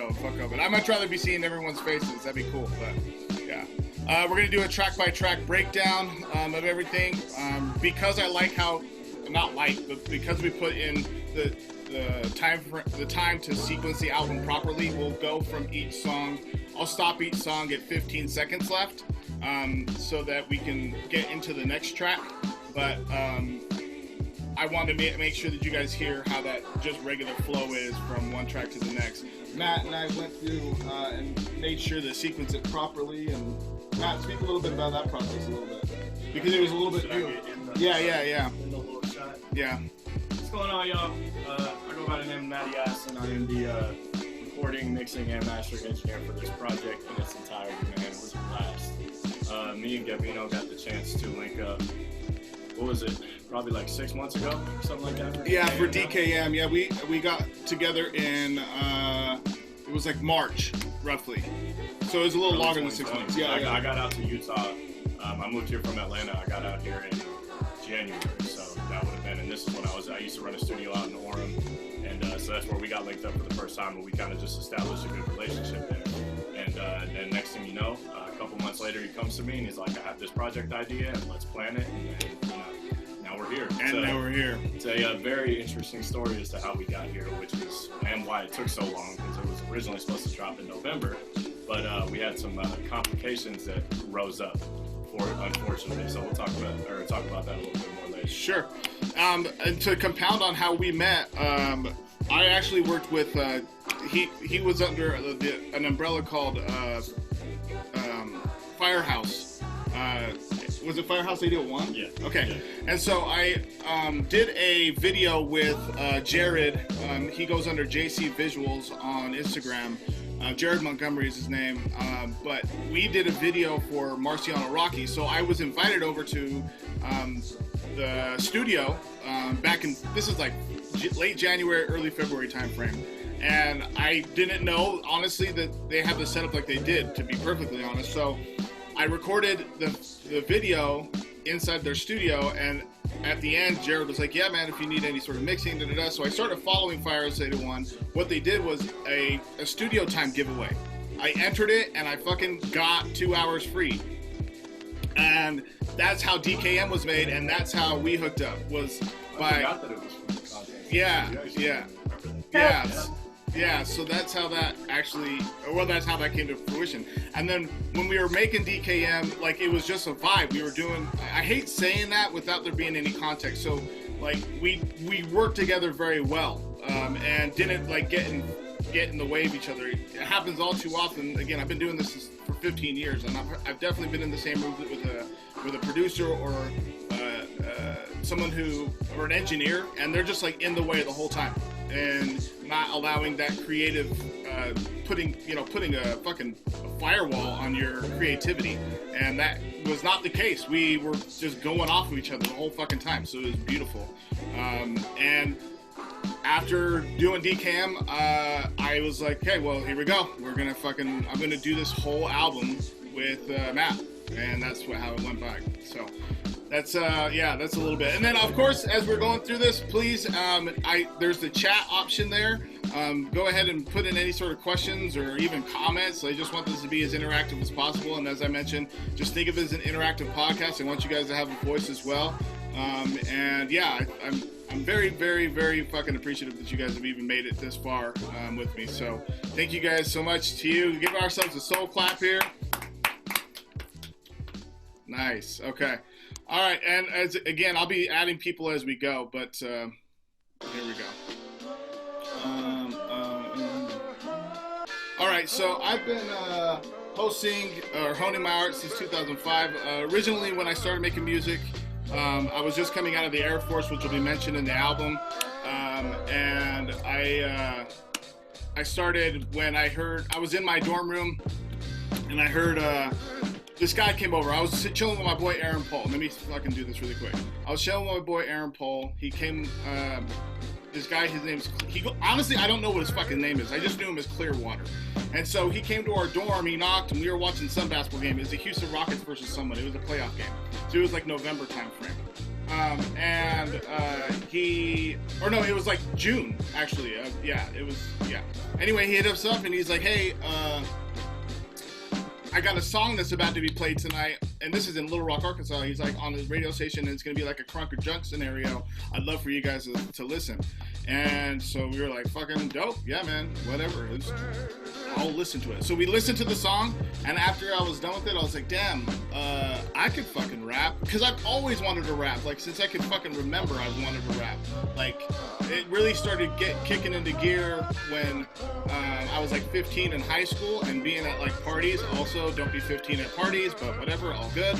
so fuck up. But I'd much rather be seeing everyone's faces. That'd be cool. But yeah, we're gonna do a track-by-track breakdown of everything because I like how, not like, but because we put in the time to sequence the album properly. We'll go from each song. I'll stop each song at 15 seconds left, so that we can get into the next track. But I wanted to make sure that you guys hear how that just regular flow is from one track to the next. Matt and I went through and made sure to sequence it properly. And Matt, speak a little bit about that process a little bit, because it was a little bit new. Yeah. In the little shot. Yeah. What's going on, y'all? I go by the name of Matty Aston. I am the recording, mixing, and mastering engineer for this project in its entirety, man. It was a blast. Me and Gabino got the chance to link up, what was it, probably like 6 months ago, something like that? For D.K.M. Yeah, we got together in, it was like March, roughly. So it was a little longer than 6 months. Yeah, I got out to Utah. I moved here from Atlanta. I got out here in January, so that would have been, and this is when I used to run a studio out in Orem, and so that's where we got linked up for the first time, and we kind of just established a good relationship there. And then next thing you know, a couple months later, he comes to me and he's like, I have this project idea, and let's plan it, and now we're here. Now we're here. It's a very interesting story as to how we got here, which is, and why it took so long, because it was originally supposed to drop in November, but we had some complications that rose up for it, unfortunately. So we'll talk about that a little bit more later. Sure. And to compound on how we met, I actually worked with, he was under an umbrella called Firehouse. Was it Firehouse 801? Yeah. Okay. Yeah. And so I did a video with Jared. He goes under JC Visuals on Instagram. Jared Montgomery is his name. But we did a video for Marciano Rocky. So I was invited over to the studio back in, this is like late January, early February timeframe. And I didn't know, honestly, that they had the setup like they did, to be perfectly honest. So I recorded the video inside their studio, and at the end, Jared was like, yeah, man, if you need any sort of mixing, da-da-da. So I started following Firehouse 801. What they did was a studio time giveaway. I entered it, and I fucking got 2 hours free. And that's how D.K.M. was made, and that's how we hooked up, was by... I forgot that it was from the contest. Yeah, so that's how that actually, that's how that came to fruition. And then when we were making D.K.M., like, it was just a vibe. We were doing, I hate saying that without there being any context. So, like, we worked together very well, and didn't, like, get in the way of each other. It happens all too often. Again, I've been doing this for 15 years, and I've definitely been in the same room with a producer or someone or an engineer, and they're just, like, in the way the whole time, and not allowing that creative, putting a fucking firewall on your creativity. And that was not the case. We were just going off of each other the whole fucking time, so it was beautiful. And after doing D.K.M., I was like, okay, well, here we go. I'm gonna do this whole album with Matt, and that's how it went by. So that's that's a little bit. And then, of course, as we're going through this, please, there's the chat option there. Go ahead and put in any sort of questions or even comments. I just want this to be as interactive as possible. And as I mentioned, just think of it as an interactive podcast. I want you guys to have a voice as well. And yeah, I'm very, very, very fucking appreciative that you guys have even made it this far with me. So thank you guys so much to you. Give ourselves a soul clap here. Nice. Okay. All right. And again, I'll be adding people as we go, but here we go. All right. So I've been hosting or honing my art since 2005. Originally, when I started making music, I was just coming out of the Air Force, which will be mentioned in the album. And I started when I was in my dorm room, and I heard this guy came over. I was chilling with my boy Aaron Paul. Let me fucking do this really quick. I was chilling with my boy Aaron Paul. He came, this guy, his name's, honestly, I don't know what his fucking name is. I just knew him as Clearwater. And so he came to our dorm, he knocked, and we were watching some basketball game. It was the Houston Rockets versus someone. It was a playoff game. So it was like November time frame. It was like June, actually. Anyway, he hit us up and he's like, hey, I got a song that's about to be played tonight, and this is in Little Rock, Arkansas. He's like on the radio station, and it's going to be like a crunk or junk scenario. I'd love for you guys to listen. And so we were like, fucking dope. Yeah, man, whatever. I'll listen to it. So we listened to the song, and after I was done with it, I was like, damn, I could fucking rap. Because I've always wanted to rap. Like, since I could fucking remember, I wanted to rap. Like, it really started kicking into gear when I was like 15 in high school, and being at like parties. Also, don't be 15 at parties, but whatever, all good.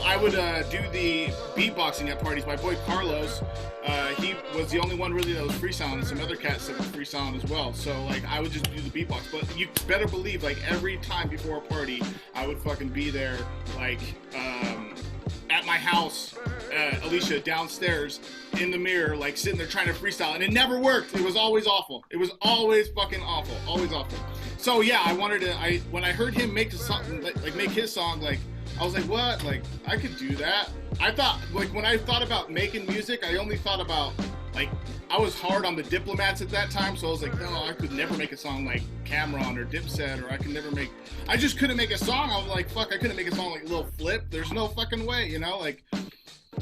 I would do the beatboxing at parties. My boy Carlos, he was the only one really that was freestyling, and some other cats that were freestyling as well. So like, I would just do the beatbox. But you better believe, like, every time before a party, I would fucking be there, like, at my house, Alicia, downstairs, in the mirror, like, sitting there trying to freestyle, and it never worked. It was always awful. It was always fucking awful. Always awful. So yeah, when I heard him make a song, like make his song, like, I was like, what? Like, I could do that. I thought, like, when I thought about making music, I only thought about, like, I was hard on the Diplomats at that time, so I was like, no, I could never make a song like Cameron or Dipset, or I just couldn't make a song. I was like, fuck, I couldn't make a song like Lil Flip. There's no fucking way, you know, like,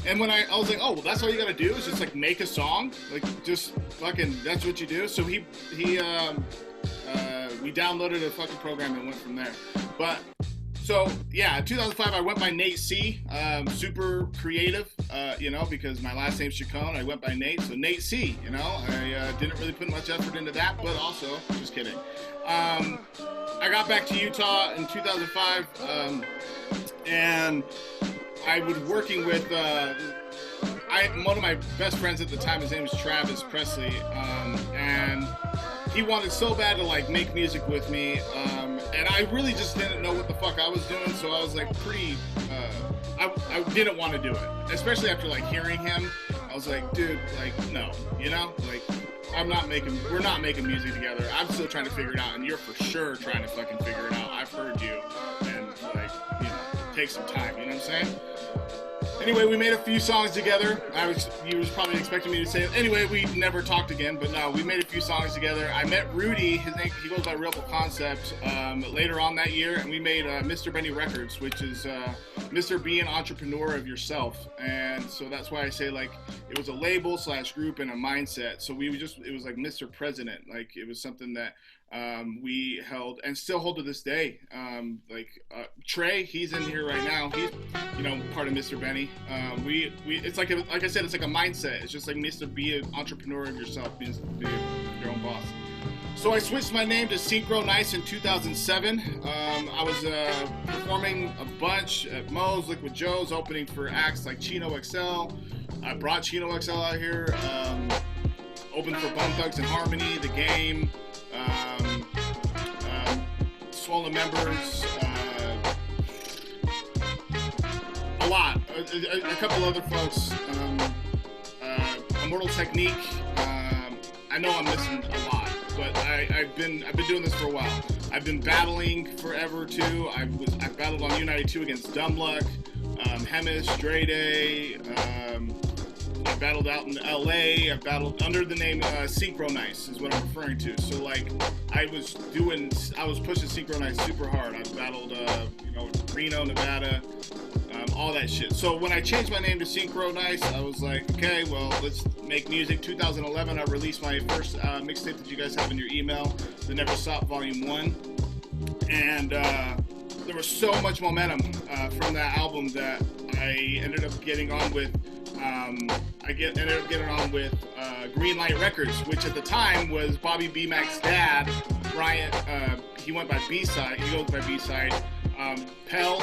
and when I was like, oh, well, that's all you gotta do is just, like, make a song? Like, just fucking, that's what you do? So we downloaded a fucking program and went from there. But, so, yeah, in 2005, I went by Nate C, super creative, you know, because my last name's Chacon. I went by Nate, so Nate C, you know. I didn't really put much effort into that, but also, just kidding. I got back to Utah in 2005, and I was working with, one of my best friends at the time, his name was Travis Presley, and he wanted so bad to, like, make music with me, and I really just didn't know what the fuck I was doing, so I was like I didn't want to do it, especially after, like, hearing him. I was like, dude, like, no, you know, like, we're not making music together. I'm still trying to figure it out, and you're for sure trying to fucking figure it out. I've heard you, and, like, you know, take some time, you know what I'm saying? Anyway, we made a few songs together. You was probably expecting me to say it. Anyway, we never talked again, but no, we made a few songs together. I met Rudy, his name, he goes by Rebel Concept, later on that year, and we made Mr. Benny Records, which is Mr. Be an Entrepreneur of Yourself. And so that's why I say, like, it was a label / group and a mindset. So it was like Mr. President. Like, it was something that we held and still hold to this day. Trey, he's in here right now. He's, you know, part of Mr. Benny. It's like I said, it's like a mindset. It's just like Mr. Be an Entrepreneur of Yourself, be your own boss. So I switched my name to Synchro Nice in 2007. I was performing a bunch at Moe's, Liquid Joe's, opening for acts like Chino XL. I brought Chino XL out here. Opened for Bone Thugs and Harmony, The Game. Swollen Members, a lot, a couple other folks, Immortal Technique. I know I'm missing a lot, but I've been doing this for a while. I've been battling forever too. I battled on United 2 against Dumb Luck, Hemis, Dre Day. I battled out in LA. I battled under the name Synchro Nice is what I'm referring to. So, like, I was pushing Synchro Nice super hard. I battled, Reno, Nevada, all that shit. So when I changed my name to Synchro Nice, I was like, okay, well, let's make music. 2011, I released my first mixtape that you guys have in your email, The Never Stop Volume 1. And there was so much momentum from that album that I ended up getting on with Greenlight Records, which at the time was Bobby B. Mac's dad, Bryant. He went by B-side. He goes by B-side. Kell,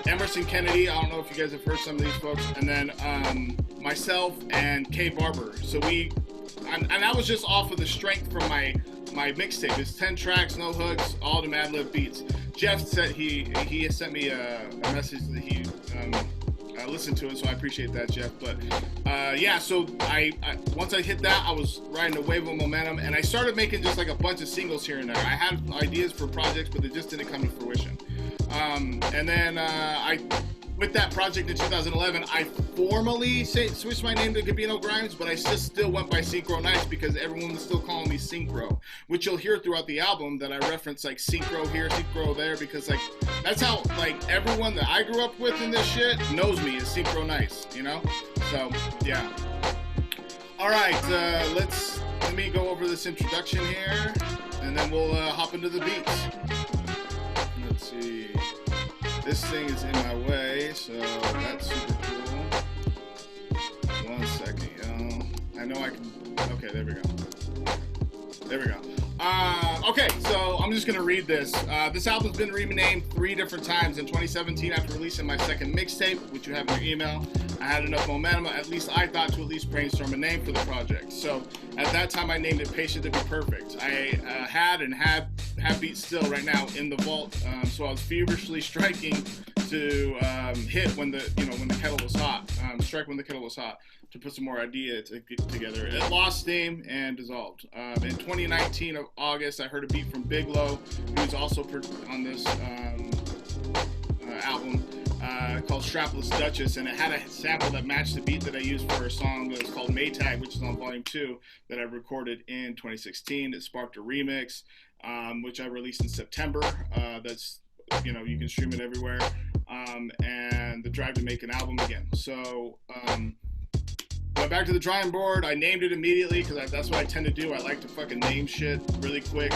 Emerson Kennedy. I don't know if you guys have heard some of these folks. And then myself and K Barber. So and that was just off of the strength from my mixtape. It's 10 tracks, no hooks, all the Mad Lib beats. Jeff said he has sent me a message that he listened to it, so I appreciate that, Jeff. But so I once I hit that, I was riding a wave of momentum, and I started making just like a bunch of singles here and there. I had ideas for projects, but they just didn't come to fruition. And then with that project in 2011, I formally switched my name to Gabino Grhymes, but I still went by Synchro Nice because everyone was still calling me Synchro, which you'll hear throughout the album that I reference like Synchro here, Synchro there, because like that's how like everyone that I grew up with in this shit knows me as Synchro Nice, you know? So yeah. All right, let me go over this introduction here, and then we'll hop into the beats. Let's see. This thing is in my way, so that's super cool. 1 second, yo. I know I can. Okay, there we go. There we go. Okay, so I'm just gonna read this. This album's been renamed 3 different times. In 2017, after releasing my second mixtape, which you have in your email, I had enough momentum, at least I thought, to at least brainstorm a name for the project. So at that time, I named it Patient to Be Perfect. I had have beats still right now in the vault, so I was feverishly striking to hit when the kettle was hot, strike when the kettle was hot, to put some more idea together. It lost steam and dissolved. In 2019 of August, I heard a beat from Big Low, who was also on this album, called Strapless Duchess, and it had a sample that matched the beat that I used for a song that was called Maytag, which is on Volume 2, that I recorded in 2016. It sparked a remix, which I released in September. That's, you can stream it everywhere. And the drive to make an album again. So, went back to the drawing board. I named it immediately because that's what I tend to do. I like to fucking name shit really quick.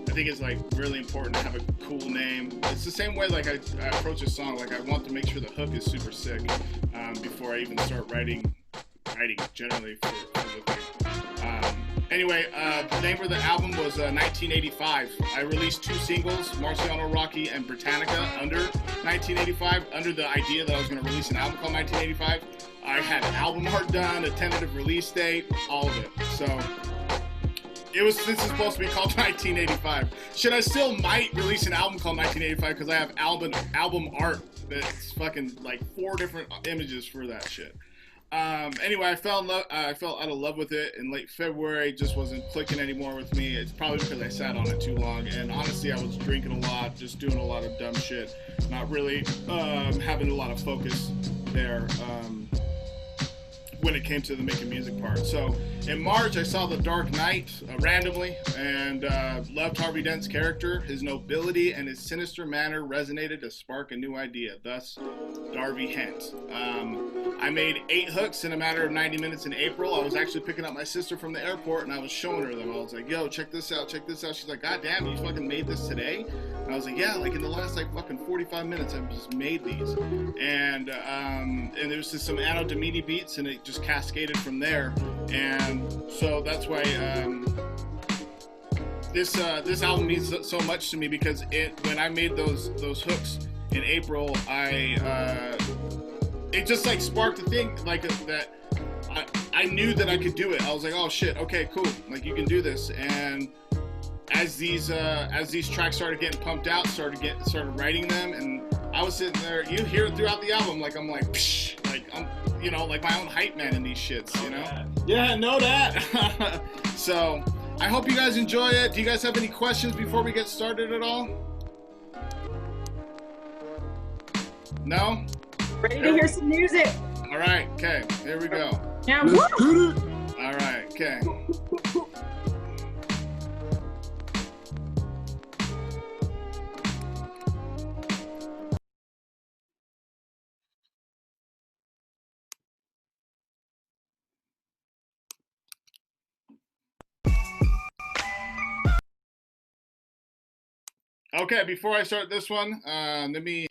I think it's like really important to have a cool name. It's the same way like I approach a song. Like I want to make sure the hook is super sick before I even start writing generally for the thing. Anyway, the name of the album was 1985. I released 2 singles, Marciano, Rocky, and Britannica, under 1985, under the idea that I was going to release an album called 1985. I had an album art done, a tentative release date, all of it. So this is supposed to be called 1985. Shit, I still might release an album called 1985 because I have album art that's fucking like 4 different images for that shit. Anyway, I fell out of love with it in late February. It just wasn't clicking anymore with me. It's probably because I sat on it too long, and honestly, I was drinking a lot, just doing a lot of dumb shit, not really having a lot of focus there when it came to the making music part. So in March, I saw The Dark Knight randomly, and loved Harvey Dent's character. His nobility and his sinister manner resonated to spark a new idea, thus Darvey Hent. I made 8 hooks in a matter of 90 minutes in April. I was actually picking up my sister from the airport, and I was showing her them. I was like, yo, check this out, check this out. She's like, God damn, you fucking made this today? And I was like, yeah, like in the last like fucking 45 minutes, I've just made these. And there was just some Anno Domini beats, and it just cascaded from there. And so that's why this album means so much to me, because when I made those hooks in April, it just like sparked a thing like that. I knew that I could do it. I was like, oh shit, okay, cool, like you can do this. And as these tracks started getting pumped out, started writing them, and I was sitting there. You hear it throughout the album, like I'm like, psh, like I'm, like my own hype man in these shits, Yeah, know that. So I hope you guys enjoy it. Do you guys have any questions before we get started at all? No? Ready to hear some music. All right, okay, here we go. Yeah, all right, okay. Okay, before I start this one, let me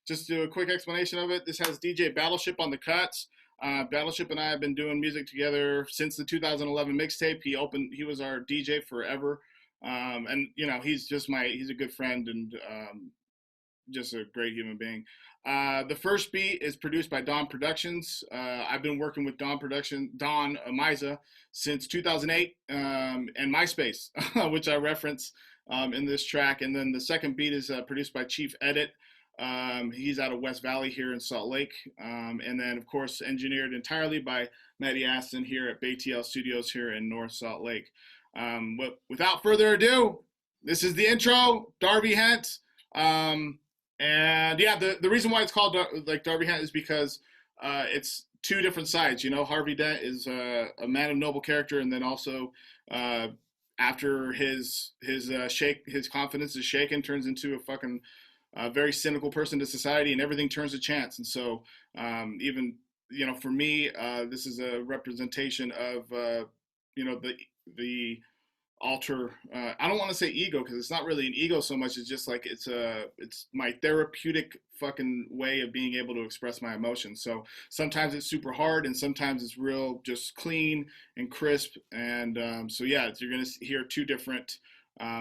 just do a quick explanation of it. This has DJ Battleship on the cuts. Battleship and I have been doing music together since the 2011 mixtape. He was our DJ forever. And he's a good friend and just a great human being. The first beat is produced by Dawn Productions. I've been working with Dawn Miza since 2008, and MySpace, which I reference in this track. And then the second beat is produced by Chief Edit. He's out of West Valley here in Salt Lake. And then, of course, engineered entirely by Matty Aston here at Baytl Studios here in North Salt Lake. Without further ado, this is the intro, Darvey Hent. And yeah, the reason why it's called like Darvey Hent is because it's two different sides. You know, Harvey Dent is a man of noble character, and then also after his confidence is shaken, turns into a fucking very cynical person to society, and everything turns to chance. And so even, you know, for me, this is a representation of you know, the alter, I don't want to say ego, because it's not really an ego so much. It's just like it's my therapeutic fucking way of being able to express my emotions. So sometimes it's super hard, and sometimes it's real just clean and crisp. And so yeah, you're gonna hear two different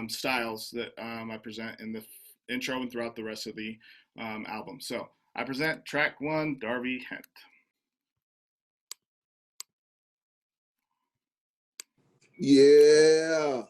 styles that I present in the intro and throughout the rest of the album. So I present track 1, Darvey Hent. Yeah.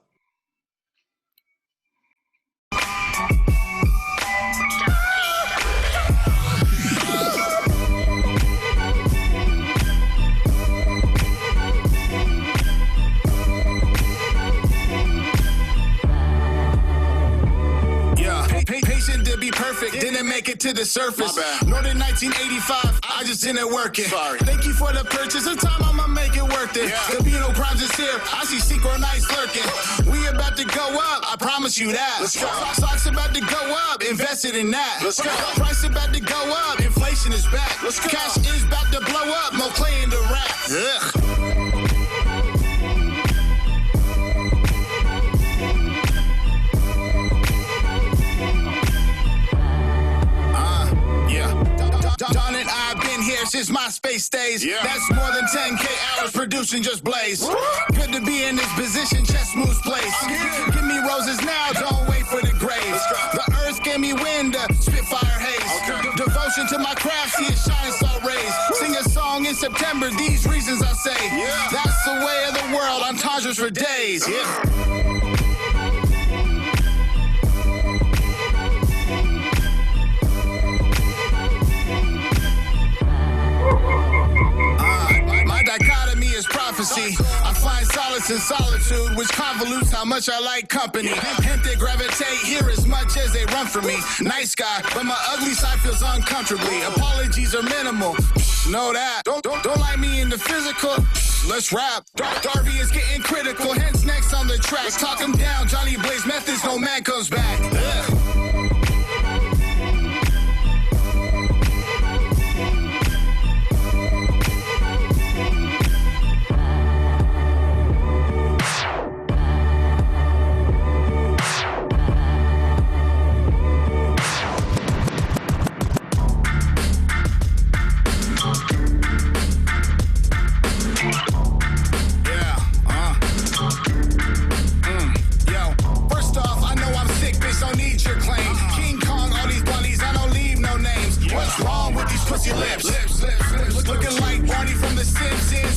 Patient to be perfect, didn't make it to the surface. More than 1985, I just didn't work it. Sorry. Thank you for the purchase, of time I'ma make it worth it. Gabino Grhymes is here, I see secret nights lurking. We about to go up, I promise you that. Let's go. Stocks about to go up, invested in that. Let's go. Price about to go up, inflation is back. Let's go. Cash is about to blow up, more clay in the rack. Done it, I've been here since MySpace days. That's more than 10K hours producing just blaze. Good to be in this position, chess moves place. Give me roses now, don't wait for the graves. The earth gave me wind, spitfire haze. Devotion to my craft, see it shine star rays. Sing a song in September, these reasons I say. That's the way of the world, entendres for days. Prophecy. I find solace in solitude, which convolutes how much I like company. Hint they gravitate here as much as they run from me. Nice guy, but my ugly side feels uncomfortably. Apologies are minimal. Know that. Don't like me in the physical. Let's rap. Darvey is getting critical. Hence next on the track. Talk him down. Johnny Blaze methods. No man comes back.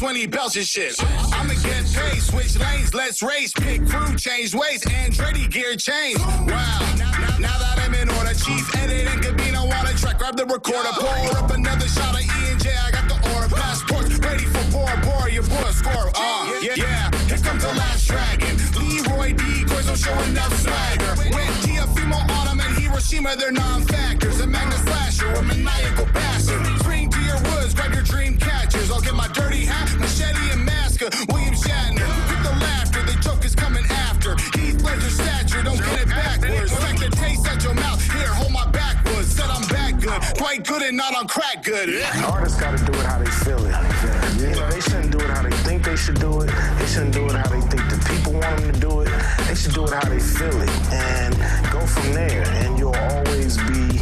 When he belts his shit, I'ma get paid, switch lanes, let's race, pick crew, change ways, Andretti gear change. Wow, now that I'm in order, chief edit and Gabino on a track, grab the recorder, pour up another shot of E&J, I got the order, passport, ready for bore, your boy score, yeah, here comes the last dragon, Leroy decoys don't show enough swagger, with Tiafimo, Autumn, and Hiroshima, they're non-factors, a Magnus Slasher, a maniacal bastard, spring to your woods, grab your dream catchers, I'll get my dirty hat, machete and masker, William Shatner, with the laughter, the joke is coming after, Heath Ledger stature, don't get it backwards, affect the taste at your mouth, here, hold my backwoods, said I'm back good, quite good and not on crack good. Artists gotta do it how they feel it. You know, they shouldn't do it how they think they should do it. They shouldn't do it how they think the people want them to do it. They should do it how they feel it and go from there. And you'll always be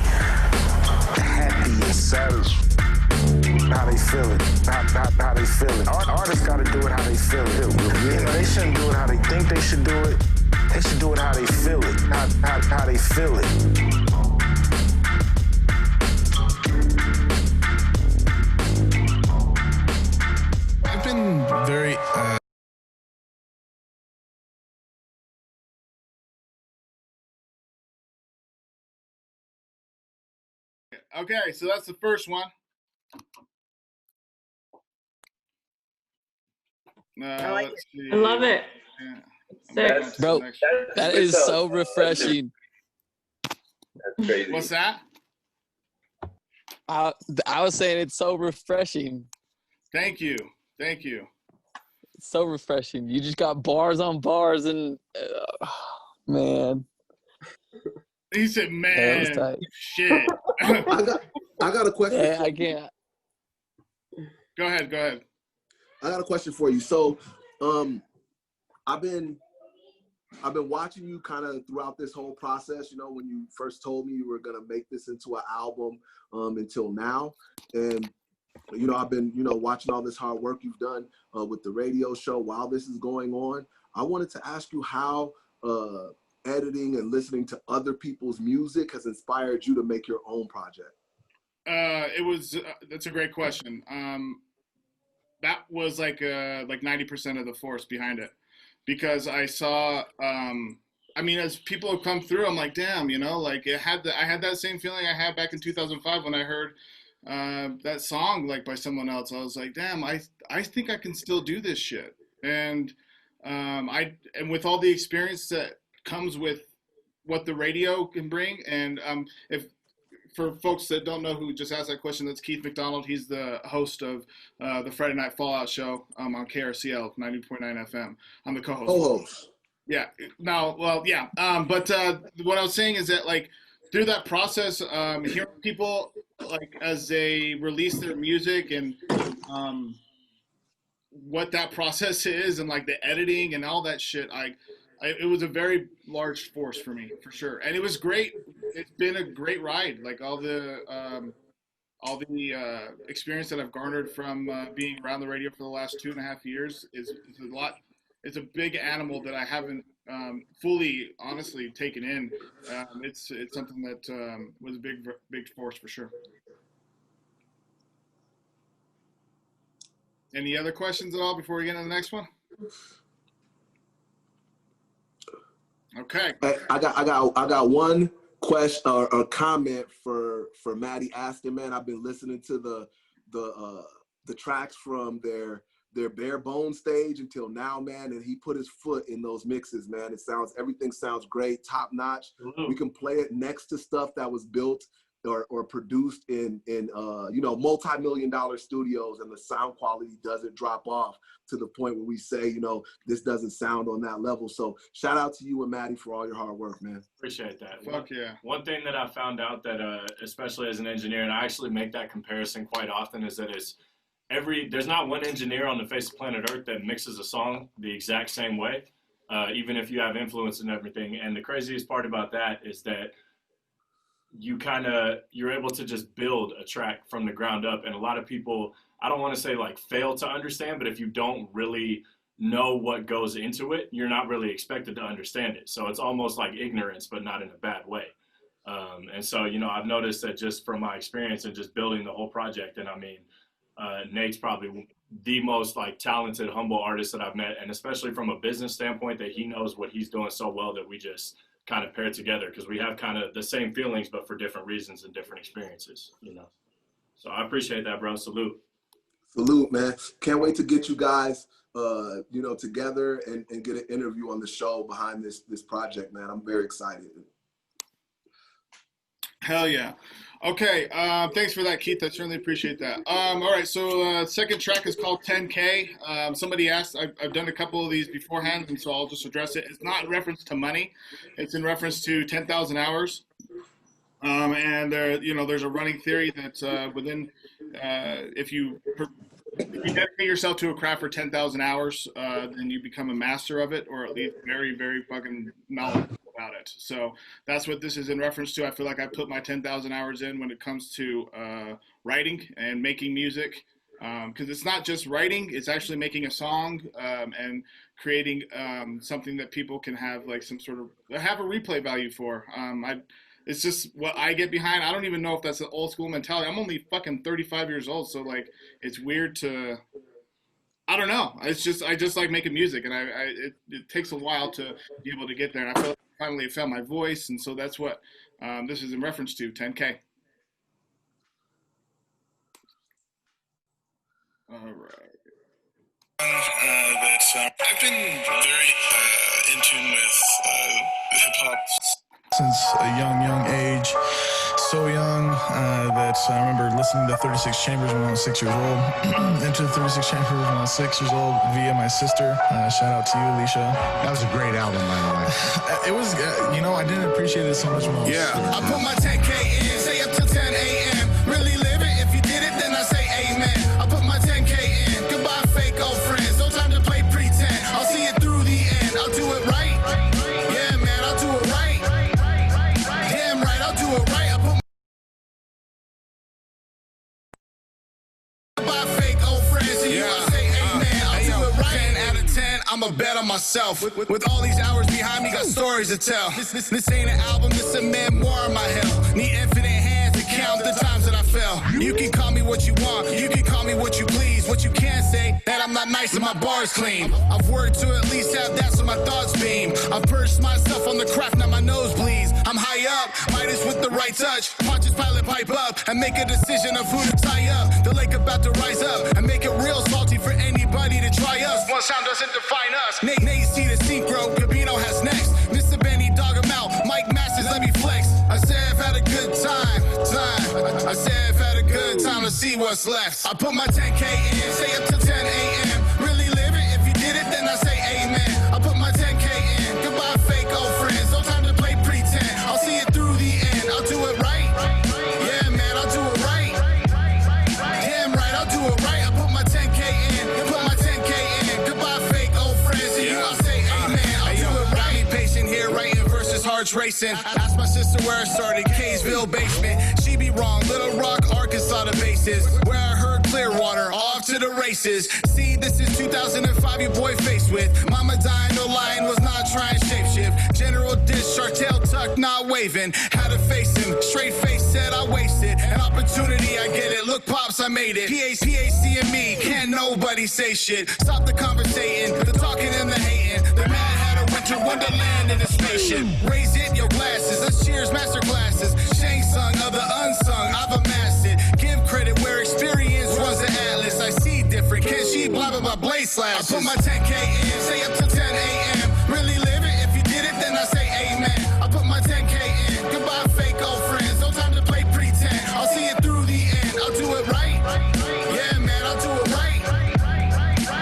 happy and satisfied. How they feel it, how they feel it. Artists gotta do it how they feel it. You know, they shouldn't do it how they think they should do it. They should do it how they feel it, how they feel it. I've been very Okay, so that's the first one. I like let's it. see. I love it. Yeah. Sick. Bro, that is so refreshing. That's crazy. What's that? I was saying it's so refreshing. Thank you. Thank you. It's so refreshing. You just got bars on bars, and man. He said, "Man, shit." I got a question. Yeah, I can't. Go ahead. I got a question for you. So, I've been watching you kind of throughout this whole process. You know, when you first told me you were gonna make this into an album, until now, and you know, I've been watching all this hard work you've done with the radio show while this is going on. I wanted to ask you how editing and listening to other people's music has inspired you to make your own project. That's a great question. That was like 90% of the force behind it, because I saw, I mean, as people have come through, I'm like, damn, you know, like I had that same feeling I had back in 2005 when I heard that song like by someone else. I was like, damn, I think I can still do this shit. And with all the experience that comes with what the radio can bring, and if for folks that don't know who just asked that question, that's Keith McDonald. He's the host of the Friday Night Fallout show on KRCL 90.9 FM. I'm the co-host. Co-host. Yeah. No. Well. Yeah. But what I was saying is that, like, through that process, hearing people like as they release their music and what that process is, and like the editing and all that shit, it was a very large force for me, for sure. And it was great. It's been a great ride. Like all the experience that I've garnered from being around the radio for the last 2.5 years is a lot. It's a big animal that I haven't fully, honestly, taken in. It's something that was a big force for sure. Any other questions at all before we get into the next one? Okay. I got one question or a comment for Matty Aston, man. I've been listening to the tracks from their bare bone stage until now, man, and he put his foot in those mixes, man. Everything sounds great, top notch. Mm-hmm. We can play it next to stuff that was built or produced in multi-million-dollar studios, and the sound quality doesn't drop off to the point where we say, this doesn't sound on that level. So shout out to you and Matty for all your hard work, man. Appreciate that. Fuck yeah. One thing that I found out that, especially as an engineer, and I actually make that comparison quite often, is that there's not one engineer on the face of planet Earth that mixes a song the exact same way, even if you have influence and everything. And the craziest part about that is that you're able to just build a track from the ground up. And a lot of people, I don't want to say like fail to understand, but if you don't really know what goes into it, you're not really expected to understand it. So it's almost like ignorance, but not in a bad way. And so, I've noticed that just from my experience and just building the whole project, and I mean, Nate's probably the most like talented, humble artist that I've met. And especially from a business standpoint, that he knows what he's doing so well that we just kind of pair together, because we have kind of the same feelings, but for different reasons and different experiences, So I appreciate that, bro. Salute. Salute, man. Can't wait to get you guys, together and get an interview on the show behind this project, man. I'm very excited. Hell yeah. Okay, thanks for that, Keith. I certainly appreciate that. All right, so second track is called 10K. Somebody asked, I've done a couple of these beforehand, and so I'll just address it. It's not in reference to money. It's in reference to 10,000 hours. And there's a running theory that within, if you dedicate yourself to a craft for 10,000 hours, then you become a master of it, or at least very, very fucking knowledgeable about it. So that's what this is in reference to. I feel like I put my 10,000 hours in when it comes to writing and making music, because it's not just writing, it's actually making a song and creating something that people can have like some sort of, have a replay value for. It's just what I get behind. I don't even know if that's an old school mentality. I'm only fucking 35 years old, so like it's weird to, I don't know. I just like making music, and it takes a while to be able to get there. And I feel like I finally found my voice, and so that's what this is in reference to, 10K. All right. I've been very in tune with hip hop since a young age. So young that I remember listening to 36 Chambers when I was 6 years old. Into 36 Chambers when I was 6 years old via my sister. Shout out to you, Alicia. That was a great album, by the way. It was, I didn't appreciate it so much when I was I put my 10K in, stay up till 10 a.m. Really live it. If you did it, then I say amen. I put my 10K in. Goodbye, fake old friends. No time to play pretend. I'll see it through the end. I'll do it right. Yeah, man, I'll do it right. Damn right, I'll do it right. I put my fake old friends and you, I say amen. I'll do it right. 10 out of 10, I'ma bet on myself. With all these hours behind me, got stories to tell. This ain't an album, this a memoir of my hell. Need infinite hands to count the times that I fell. You can call me what you want, you can call me what you please. What you can't say, that I'm not nice and my bar's clean. I've worked to at least have that so my thoughts beam. I've perched myself on the craft, now my nose bleeds. I'm high up, Midas with the right touch. Pontius Pilot pipe up and make a decision of who to tie up. The lake about to rise up and make it real salty for anybody to try us. One sound doesn't define us. Nate see the synchro, Gabino has next. Mr. Benny dog him out, Mike Masters let me flex. I said I've had a good time. I said I've had a good time, let's see what's left. I put my 10K in, stay up till 10 a.m. Really live it, if you did it then I say amen. I put my 10K in, goodbye fake old friends. No time to play pretend, I'll see it through the end. I'll do it right, yeah man, I'll do it right. Damn right, I'll do it right. I put my 10K in, put my 10K in. Goodbye fake old friends and you, I'll say amen. I'll do it right. Be patient here, writing verses, hearts racing. Ask my sister where I started, Kaysville basement. She be wrong, Little Rock, Arkansas the bases. Where I heard Clearwater, off to the races. See, this is 2005, your boy faced with. Mama dying, no lying, was not trying shapeshift. General dish, shark tail tuck, not waving. Had to face him, straight face said I wasted. An opportunity, I get it. Look, pops, I made it. PAC and me, can't nobody say shit. Stop the conversating, the talking and the hating. The man had a winter wonderland in his nation. Raise it, your glasses, let's cheers, master classes. Shane sung of the unsung, I've amassed it. Give credit where experience runs the atlas. I see different, can she blah blah blah blade slashes. I put my 10K in, stay up till 10 a.m. Really live it, if you did it then I say amen. I put my 10K in, goodbye fake old friends. No time to play pretend, I'll see it through the end. I'll do it right, yeah man, I'll do it right.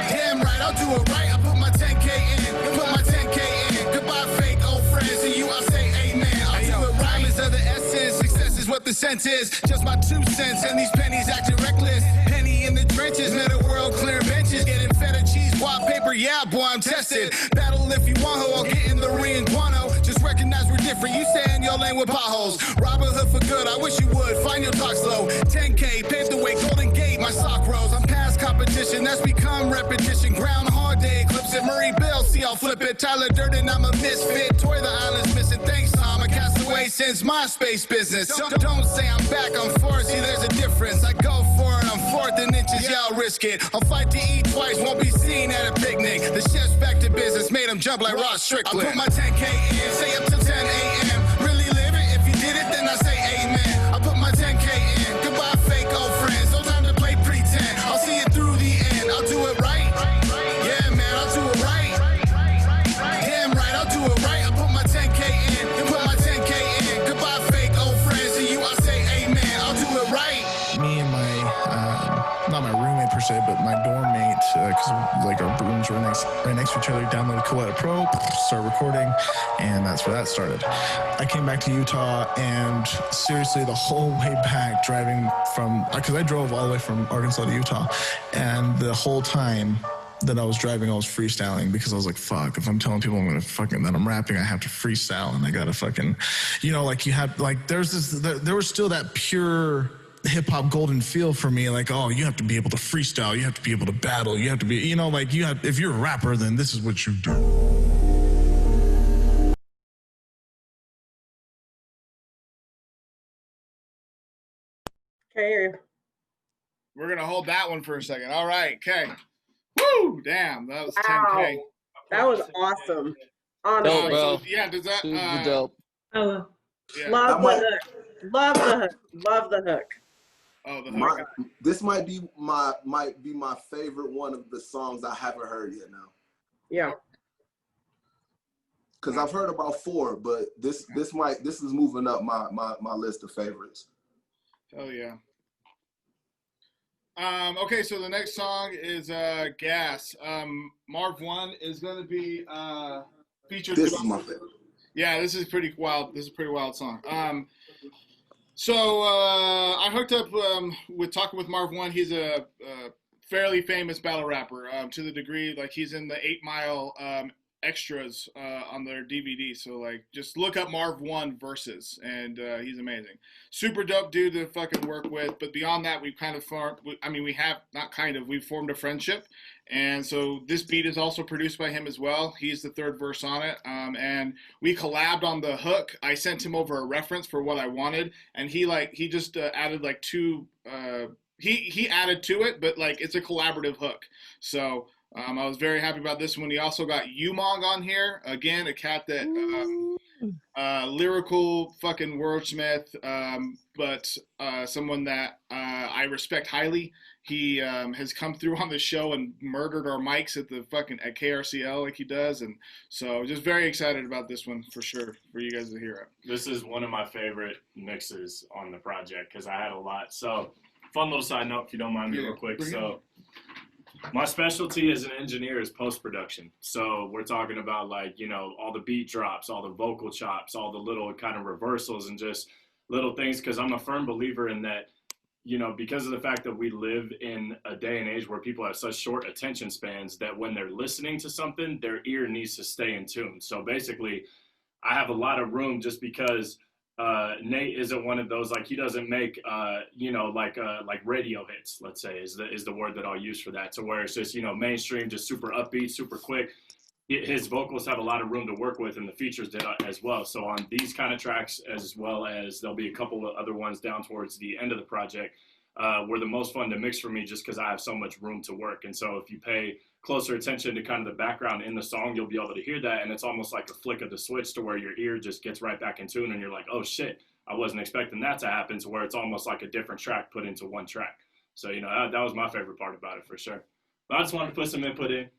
Damn right, I'll do it right. I put my 10K in, put my 10K in. Goodbye fake old friends and you, I say amen. I'll do it right. Diamonds of the essence, success is what the sense is. Just my 2 cents and these pennies acting reckless. Penny in the trenches, met a world clear benches. Getting feta cheese, wallpaper, yeah boy I'm tested. Battle if you want ho, I'll get in the ring guano. Just recognize we're different, you stay in your lane with potholes. Robin Hood for good, I wish you would, find your talk slow. 10K, pave the way, Golden Gate, my sock rose. I'm past competition, that's become repetition. Groundhog Day, eclipse it, Murray Bill, see I'll flip it. Tyler Durden, I'm a misfit, Toy the Island's missing. Thanks Tom, a castaway since my space business. Don't say I'm back, I'm forced, see there's a difference. I go for it, I'm 4th and inches, yeah I'll risk it. I'll fight to eat twice, won't be seen at a picnic. The chef's back to business, made him jump like Ross Strickland. I put my 10K in, stay up till 10 a.m. Really live it, if you did it then I say amen. I put my 10K in, goodbye fake old friends. No time to play pretend, I'll see it through the end. I'll do it right, yeah man, I'll do it right. Damn right, I'll do it right. I put my 10K in, put my 10K in. Goodbye fake old friends and you, I say amen. I'll do it right. Me and my, not my roommate per se, but my dorm mate, because like our rooms were right next to each other, downloaded Coletta Pro, started recording, and that's where that started. I came back to Utah, and seriously, the whole way back, driving from, because I drove all the way from Arkansas to Utah, and the whole time that I was driving, I was freestyling, because I was like, fuck, if I'm telling people I'm gonna fucking, that I'm rapping, I have to freestyle, and I gotta fucking, like you have, like, there was still that pure hip-hop golden feel for me, like, oh, you have to be able to freestyle, you have to be able to battle, you have to be, like, if you're a rapper, then this is what you do. Okay. We're gonna hold that one for a second. All right, okay. Woo! Damn, that was 10K. That was awesome. Honestly. Bro. So, yeah, does that Super dope. Oh, yeah. love the hook. Love the hook. Love the hook. Oh, the hook. This might be my favorite one of the songs I haven't heard yet now. Yeah. because I've heard about 4, but this is moving up my list of favorites. Hell yeah. Okay, so the next song is Gas. Marv Won is gonna be featured. This is my favorite. Yeah, this is pretty wild. This is a pretty wild song. So I hooked up with talking with Marv Won. He's a fairly famous battle rapper to the degree like he's in the 8 Mile extras on their DVD. So like just look up Marv Won verses, and he's amazing. Super dope dude to fucking work with. But beyond that, we've kind of formed, we've formed a friendship. And so this beat is also produced by him as well. He's the 3rd verse on it. And we collabed on the hook. I sent him over a reference for what I wanted, and he just added like 2 he added to it, but like it's a collaborative hook. So I was very happy about this one. He also got Umang on here. Again, a cat that lyrical fucking wordsmith, but someone that I respect highly. He has come through on the show and murdered our mics at KRCL like he does, and so just very excited about this one for sure for you guys to hear it. This is one of my favorite mixes on the project because I had a lot. So fun little side note, if you don't mind me real quick. So my specialty as an engineer is post-production. So we're talking about like, you know, all the beat drops, all the vocal chops, all the little kind of reversals and just little things, because I'm a firm believer in that, you know, because of the fact that we live in a day and age where people have such short attention spans that when they're listening to something, their ear needs to stay in tune. So basically, I have a lot of room just because Nate isn't one of those, like he doesn't make, you know, like radio hits, let's say, is the word that I'll use for that, to where it's just, you know, mainstream, just super upbeat, super quick. His vocals have a lot of room to work with, and the features did as well. So on these kind of tracks, as well as there'll be a couple of other ones down towards the end of the project, were the most fun to mix for me just because I have so much room to work. And so if you pay closer attention to kind of the background in the song, you'll be able to hear that. And it's almost like a flick of the switch to where your ear just gets right back in tune and you're like, oh shit, I wasn't expecting that to happen, to where it's almost like a different track put into one track. So, you know, that was my favorite part about it for sure. But I just wanted to put some input in.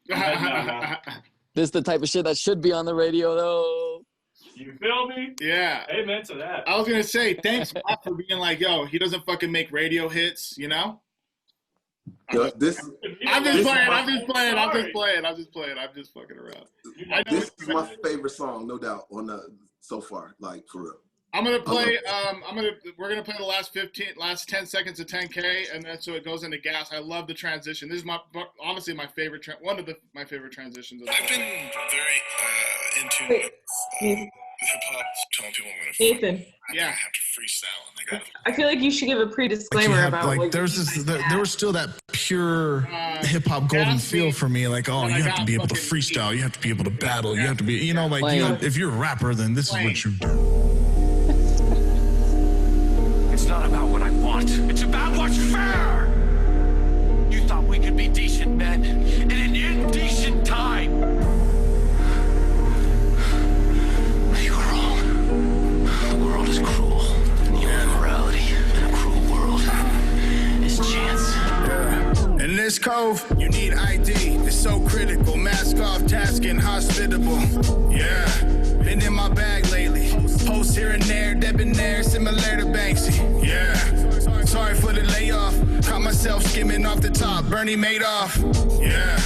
This is the type of shit that should be on the radio, though. You feel me? Yeah. Amen to that. I was going to say, thanks Matt, for being like, yo, he doesn't fucking make radio hits, you know? I'm just fucking around. This is my favorite song, no doubt, so far, like for real. I'm gonna play. We're gonna play the last 10 seconds of 10K, and then so it goes into Gas. I love the transition. This is honestly my favorite. One of my favorite transitions. I've been very into hip hop, telling people I'm gonna. Nathan. Yeah. I have to freestyle, and I feel like you should give a pre-disclaimer about like what there was still that pure hip hop golden feel for me. Like, oh, you have to be able to freestyle, you have to be able to battle, you have to be, you know, like if you're a rapper, then this is what you do. It's not about what I want. It's about what's fair. You thought we could be decent men in an indecent time. You were wrong. The world is cruel. The only morality in a cruel world is chance. In this cove, you need ID. It's so critical. Mask off, task inhospitable. Yeah, been in my bag lately. Posts here and there, debonair, similar to Banksy. Yeah, sorry for the layoff. Caught myself skimming off the top. Bernie Madoff. Yeah,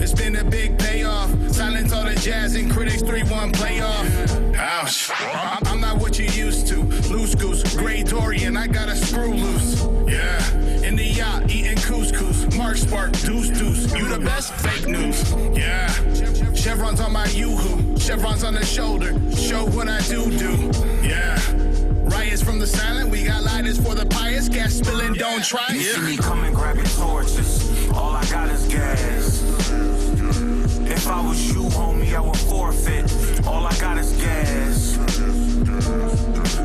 it's been a big payoff. Silence all the jazz and critics 3-1 playoff. Ouch. I'm not what you used to. Loose goose, gray Dorian. I got a screw loose. Yeah, in the yacht, eating couscous. Mark Spark, deuce. You the best, fake news. Yeah, chevrons on my yoo-hoo. Chevrons on the shoulder. Show what I do. Yeah, riots from the silent. We got lighters for the pious. Gas spilling, don't try it. You see me come and grab your torches. All I got is gas. If I was you, homie, I would forfeit. All I got is gas.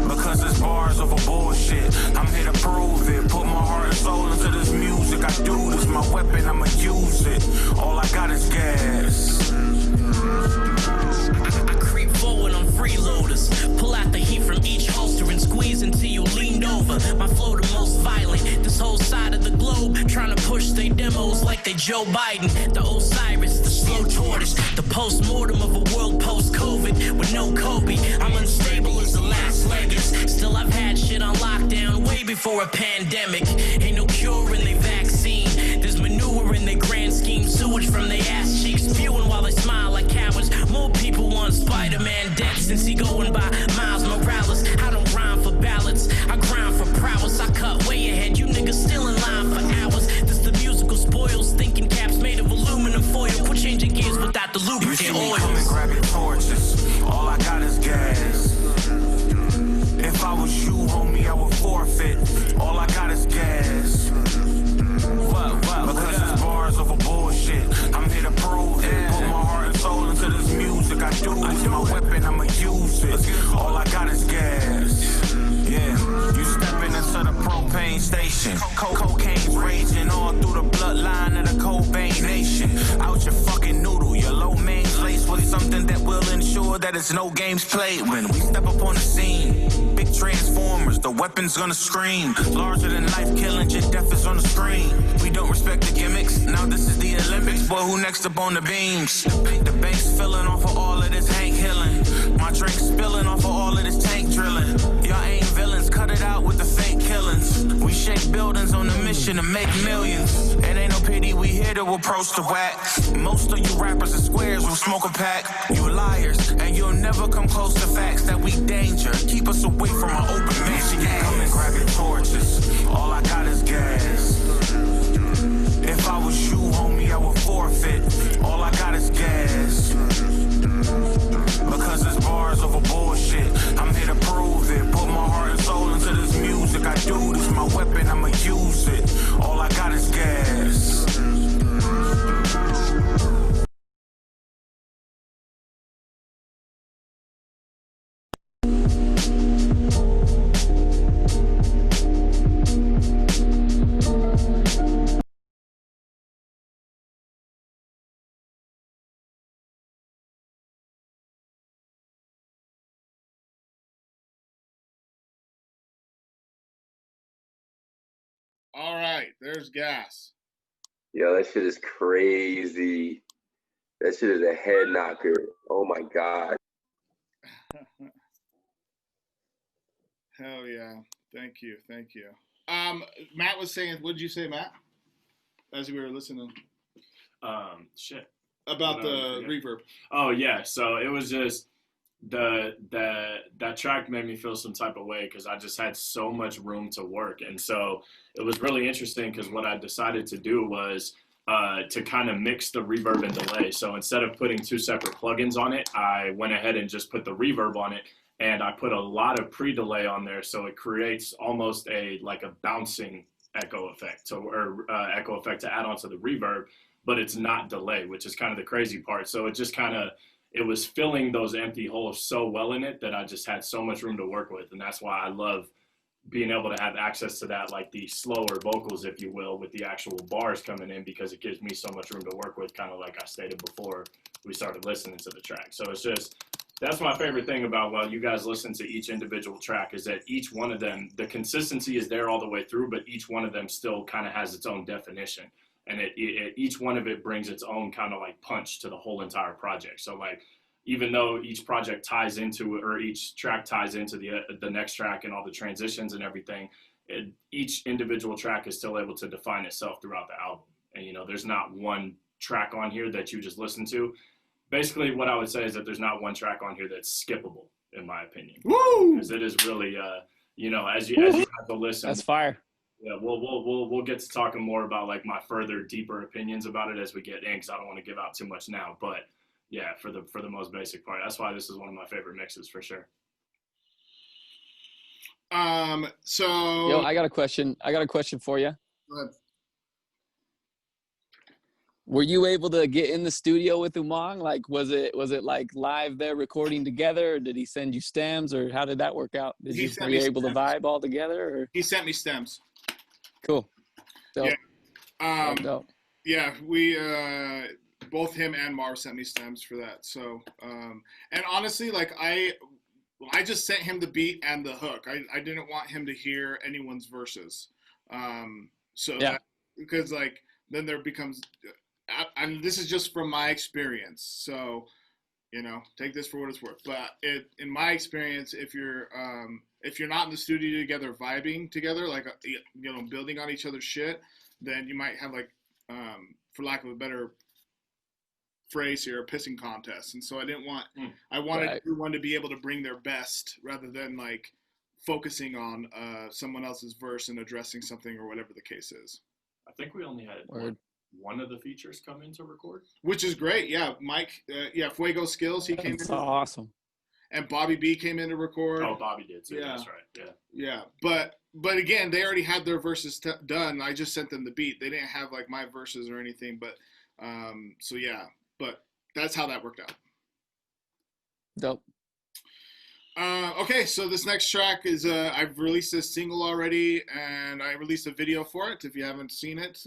Because there's bars over bullshit. I'm here to prove it. Put my heart and soul into this music. I do this, my weapon, I'ma use it. All I got is gas. I creep forward on freeloaders. Pull out the heat from each holster and squeeze until you leaned over. My flow the most violent. This whole side of the globe trying to push their demos like they Joe Biden. The Osiris, the slow tortoise, the Post-mortem of a world post-COVID with no Kobe. I'm unstable as the last leggings. Still, I've had shit on lockdown way before a pandemic. Ain't no cure in they vaccine. There's manure in their grand scheme. Sewage from their ass cheeks. Spewing while they smile like cowards. More people want Spider-Man dead since he going by Miles Morales. I don't rhyme for ballots. I grind for prowess. I cut way ahead. You niggas still in line for hours. This the musical spoils. Thinking caps made of aluminum foil. Quit changing gears without the lubricant oil. Come and grab your torches. All I got is gas. If I was you, homie, I would forfeit. All I got is gas. Because it's bars over bullshit. I'm here to prove it. Put my heart and soul into this music. I do it's my weapon, I'ma use it. All I got is gas. Yeah, you stepping into the propane station. Cocaine's raging all through the bloodline of the Cobain Nation. Out your fucking noodle, your low main's laced with something that will ensure that it's no games played when we step up on the scene. Big transformers, the weapon's gonna scream. Larger than life, killing your death is on the screen. We don't respect the gimmicks, now this is the Olympics. Boy, who next up on the beams? The bank's filling off of all of this Hank Hilling. My drink spilling off of all of this tank drilling. Y'all ain't villains, cut it out with the fake killings. We shake buildings on a mission to make millions. And ain't no pity, we here to approach the whack. Most of you rappers are squares who smoke a pack. You liars, and you'll never come close to facts that we danger. Keep us away from our open mansion. Come and grab your torches. All I got is gas. If I was you, homie, I would forfeit. All I got is gas. Because it's bars over bullshit. I'm here to prove it. Put my heart and soul into this music. I do this, my weapon, I'ma use it. All I got is gas. All right, there's gas. Yo, that shit is crazy. That shit is a head knocker. Oh my God. Hell yeah. Thank you. Thank you. Matt was saying, what did you say, Matt? As we were listening. Shit. About the reverb. Oh yeah. So it was just that track made me feel some type of way because I just had so much room to work. And so it was really interesting because what I decided to do was to kind of mix the reverb and delay. So instead of putting two separate plugins on it, I went ahead and just put the reverb on it, and I put a lot of pre-delay on there, so it creates almost like a bouncing echo effect, echo effect to add on to the reverb, but it's not delay, which is kind of the crazy part. So it just kind of, it was filling those empty holes so well in it that I just had so much room to work with. And that's why I love being able to have access to that, like the slower vocals, if you will, with the actual bars coming in, because it gives me so much room to work with, kind of like I stated before we started listening to the track. So it's just, that's my favorite thing about while you guys listen to each individual track is that each one of them, the consistency is there all the way through, but each one of them still kind of has its own definition. And each one of it brings its own kind of like punch to the whole entire project. So like, even though each project ties into, or each track ties into the next track and all the transitions and everything, each individual track is still able to define itself throughout the album. And, you know, there's not one track on here that you just listen to. Basically, what I would say is that there's not one track on here that's skippable, in my opinion. Woo! Because it is really, you know, as you have to listen. That's fire. Yeah, we'll get to talking more about like my further deeper opinions about it as we get in, because I don't want to give out too much now. But yeah, for the most basic part, that's why this is one of my favorite mixes for sure. So yo, I got a question for you. Go ahead. Were you able to get in the studio with Umang? Like, was it like live there recording together, or did he send you stems, or how did that work out? Were you able to vibe all together? Or? He sent me stems. Cool. Dope. Yeah. Dope. Yeah, we both him and Marv sent me stems for that. So, and honestly, like I just sent him the beat and the hook. I didn't want him to hear anyone's verses. So yeah, because like then there becomes and this is just from my experience, so take this for what it's worth. But in my experience, if you're not in the studio together, vibing together, like building on each other's shit, then you might have for lack of a better phrase here, a pissing contest. And so I wanted everyone to be able to bring their best rather than focusing on someone else's verse and addressing something or whatever the case is. I think we only had one of the features come in to record, which is great. Yeah, Mike. Fuego Skilz. He came. That's awesome. And Bobby B came in to record. Oh, Bobby did too. Yeah. That's right. Yeah. Yeah, but again, they already had their verses done. I just sent them the beat. They didn't have my verses or anything. But so yeah. But that's how that worked out. Dope. Okay, so this next track is I've released this single already, and I released a video for it. If you haven't seen it,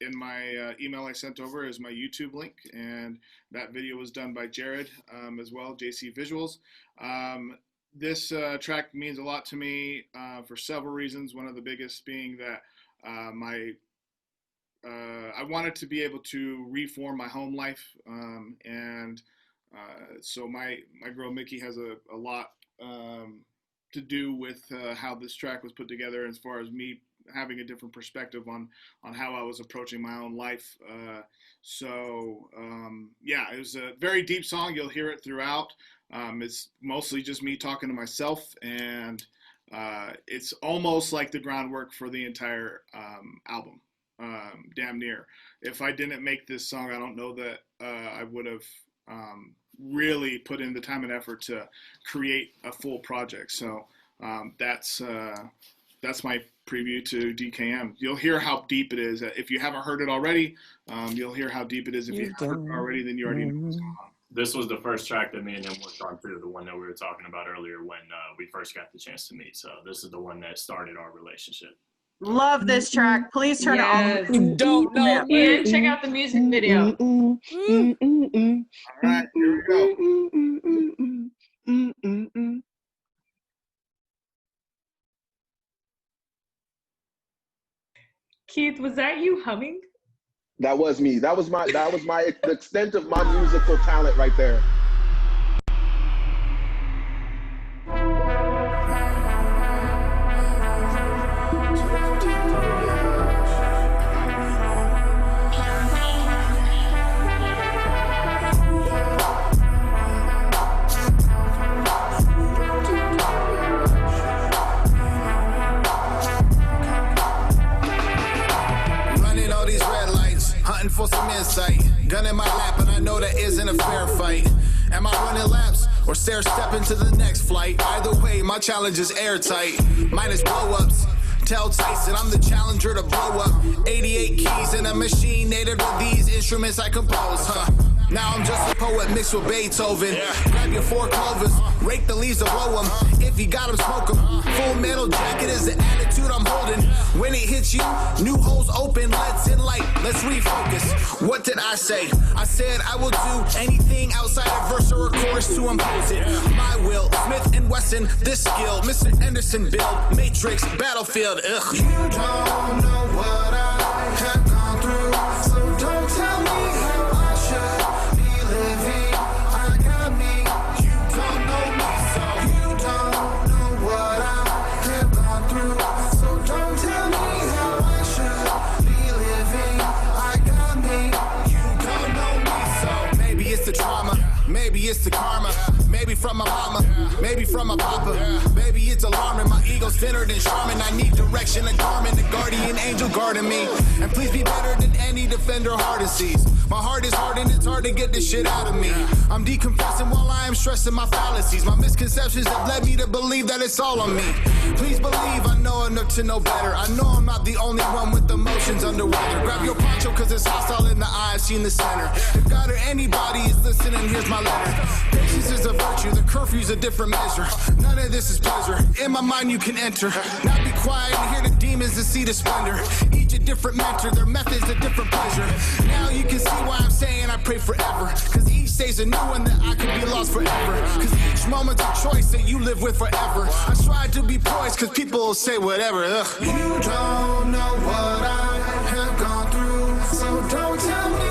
in my email I sent over is my YouTube link, and that video was done by Jared as well, JC Visuals. This track means a lot to me for several reasons. One of the biggest being that I wanted to be able to reform my home life, and so my girl Mickey has a lot to do with how this track was put together, as far as me having a different perspective on how I was approaching my own life. Yeah, it was a very deep song. You'll hear it throughout. It's mostly just me talking to myself, and it's almost like the groundwork for the entire album. Damn near. If I didn't make this song, I don't know that I would have really put in the time and effort to create a full project. So that's my preview to D.K.M. You'll hear how deep it is. If you haven't heard it already, you'll hear how deep it is. If you haven't heard it already, then you already know what's going on. This was the first track that me and him worked on too, the one that we were talking about earlier when we first got the chance to meet. So this is the one that started our relationship. Love this track. Please turn it on. You don't know. And check out the music video. All right, here we go. Keith, was that you humming? That was me. That was the extent of my musical talent right there. For some insight, gun in my lap, and I know that isn't a fair fight. Am I running laps or step into the next flight? Either way, my challenge is airtight. Minus blow-ups. Tell Tyson I'm the challenger to blow up. 88 keys in a machine native to these instruments I compose. Now I'm just a poet mixed with Beethoven. Grab your 4 clovers, rake the leaves to blow them. If you got them, smoke them. Full metal jacket is the attitude I'm holding. When it hits you, new holes open, let's in light, let's refocus. What did I say? I said I will do anything outside of verse or a chorus to impose it. My will, Smith & Wesson, this skill. Mr. Anderson build, Matrix, Battlefield, ugh. You don't know what I have gone through, so don't tell me how I should be living. I got me, you don't know me, so you don't know what I have gone through, so don't tell me how I should be living. I got me, you don't know me, so maybe it's the trauma, maybe it's the karma, maybe from my mama, maybe from my papa, maybe it's alarming. My ego's thinner than Charmin. I need direction, a garment, the guardian angel guarding me. And please be better than any defender hard sees. My heart is hardened, it's hard to get this shit out of me. I'm decompressing while I am stressing my fallacies. My misconceptions have led me to believe that it's all on me. Please believe I know enough to know better. I know I'm not the only one with emotions under weather. Grab your poncho cause it's hostile in the eye, I've seen the center. If God or anybody is listening, here's my letter. Patience is a virtue, the curfew's a different measure. None of this is pleasure. In my mind you can enter. Not be quiet and hear the demons and see the splendor. Each a different mentor, their method's a different pleasure. Now you can see why I'm saying I pray forever. Cause each day's a new one that I could be lost forever. Cause each moment's a choice that you live with forever. I try to be poised cause people will say whatever. Ugh. You don't know what I have gone through, so don't tell me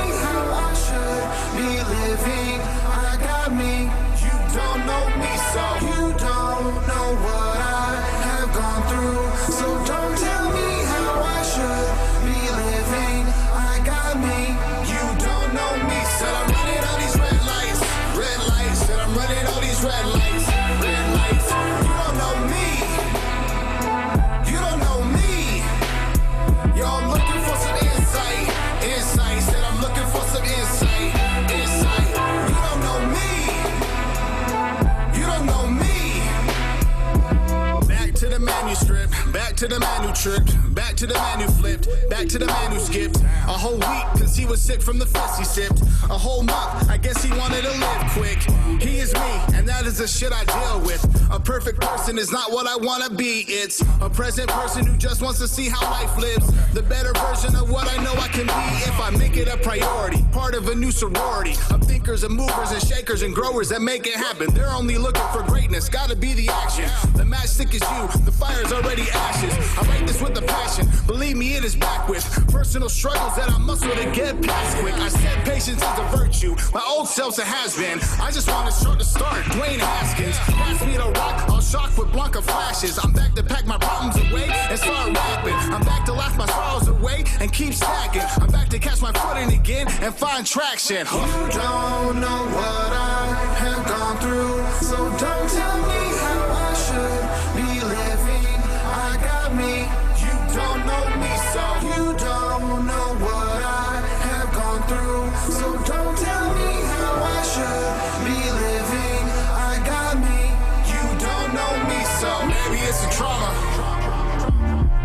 tripped. Back to the man who flipped. Back to the man who skipped. A whole week, cause he was sick from the fist he sipped. A whole month, I guess he wanted to live quick. He is me, and that is the shit I deal with. A perfect person is not what I wanna be. It's a present person who just wants to see how life lives. The better version of what I know I can be if I make it a priority. Part of a new sorority of thinkers and movers and shakers and growers that make it happen. They're only looking for greatness, gotta be the action. The matchstick is you, the fire's already ashes. I write this with a passion, believe me it is back with personal struggles that I muscle to get past quick. I said patience is a virtue, my old self's a has-been. I just want to start Dwayne Haskins. Pass me the rock, I'll shock with Blanca flashes. I'm back to pack my problems away and start rapping. I'm back to laugh my sorrows away and keep stacking. I'm back to catch my footing again and find traction. You don't know what I have gone through, so don't tell me how I should be living. I got me, you don't know me, so you don't know what I have gone through, so don't tell me how I should be living. I got me, you don't know me, so maybe it's a trauma,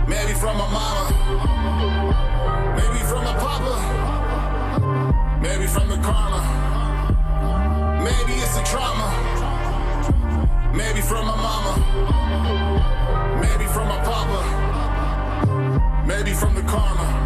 maybe from my mama, maybe from my papa, maybe from the karma. Maybe it's a trauma, maybe from my mama, maybe from my papa, maybe from the karma.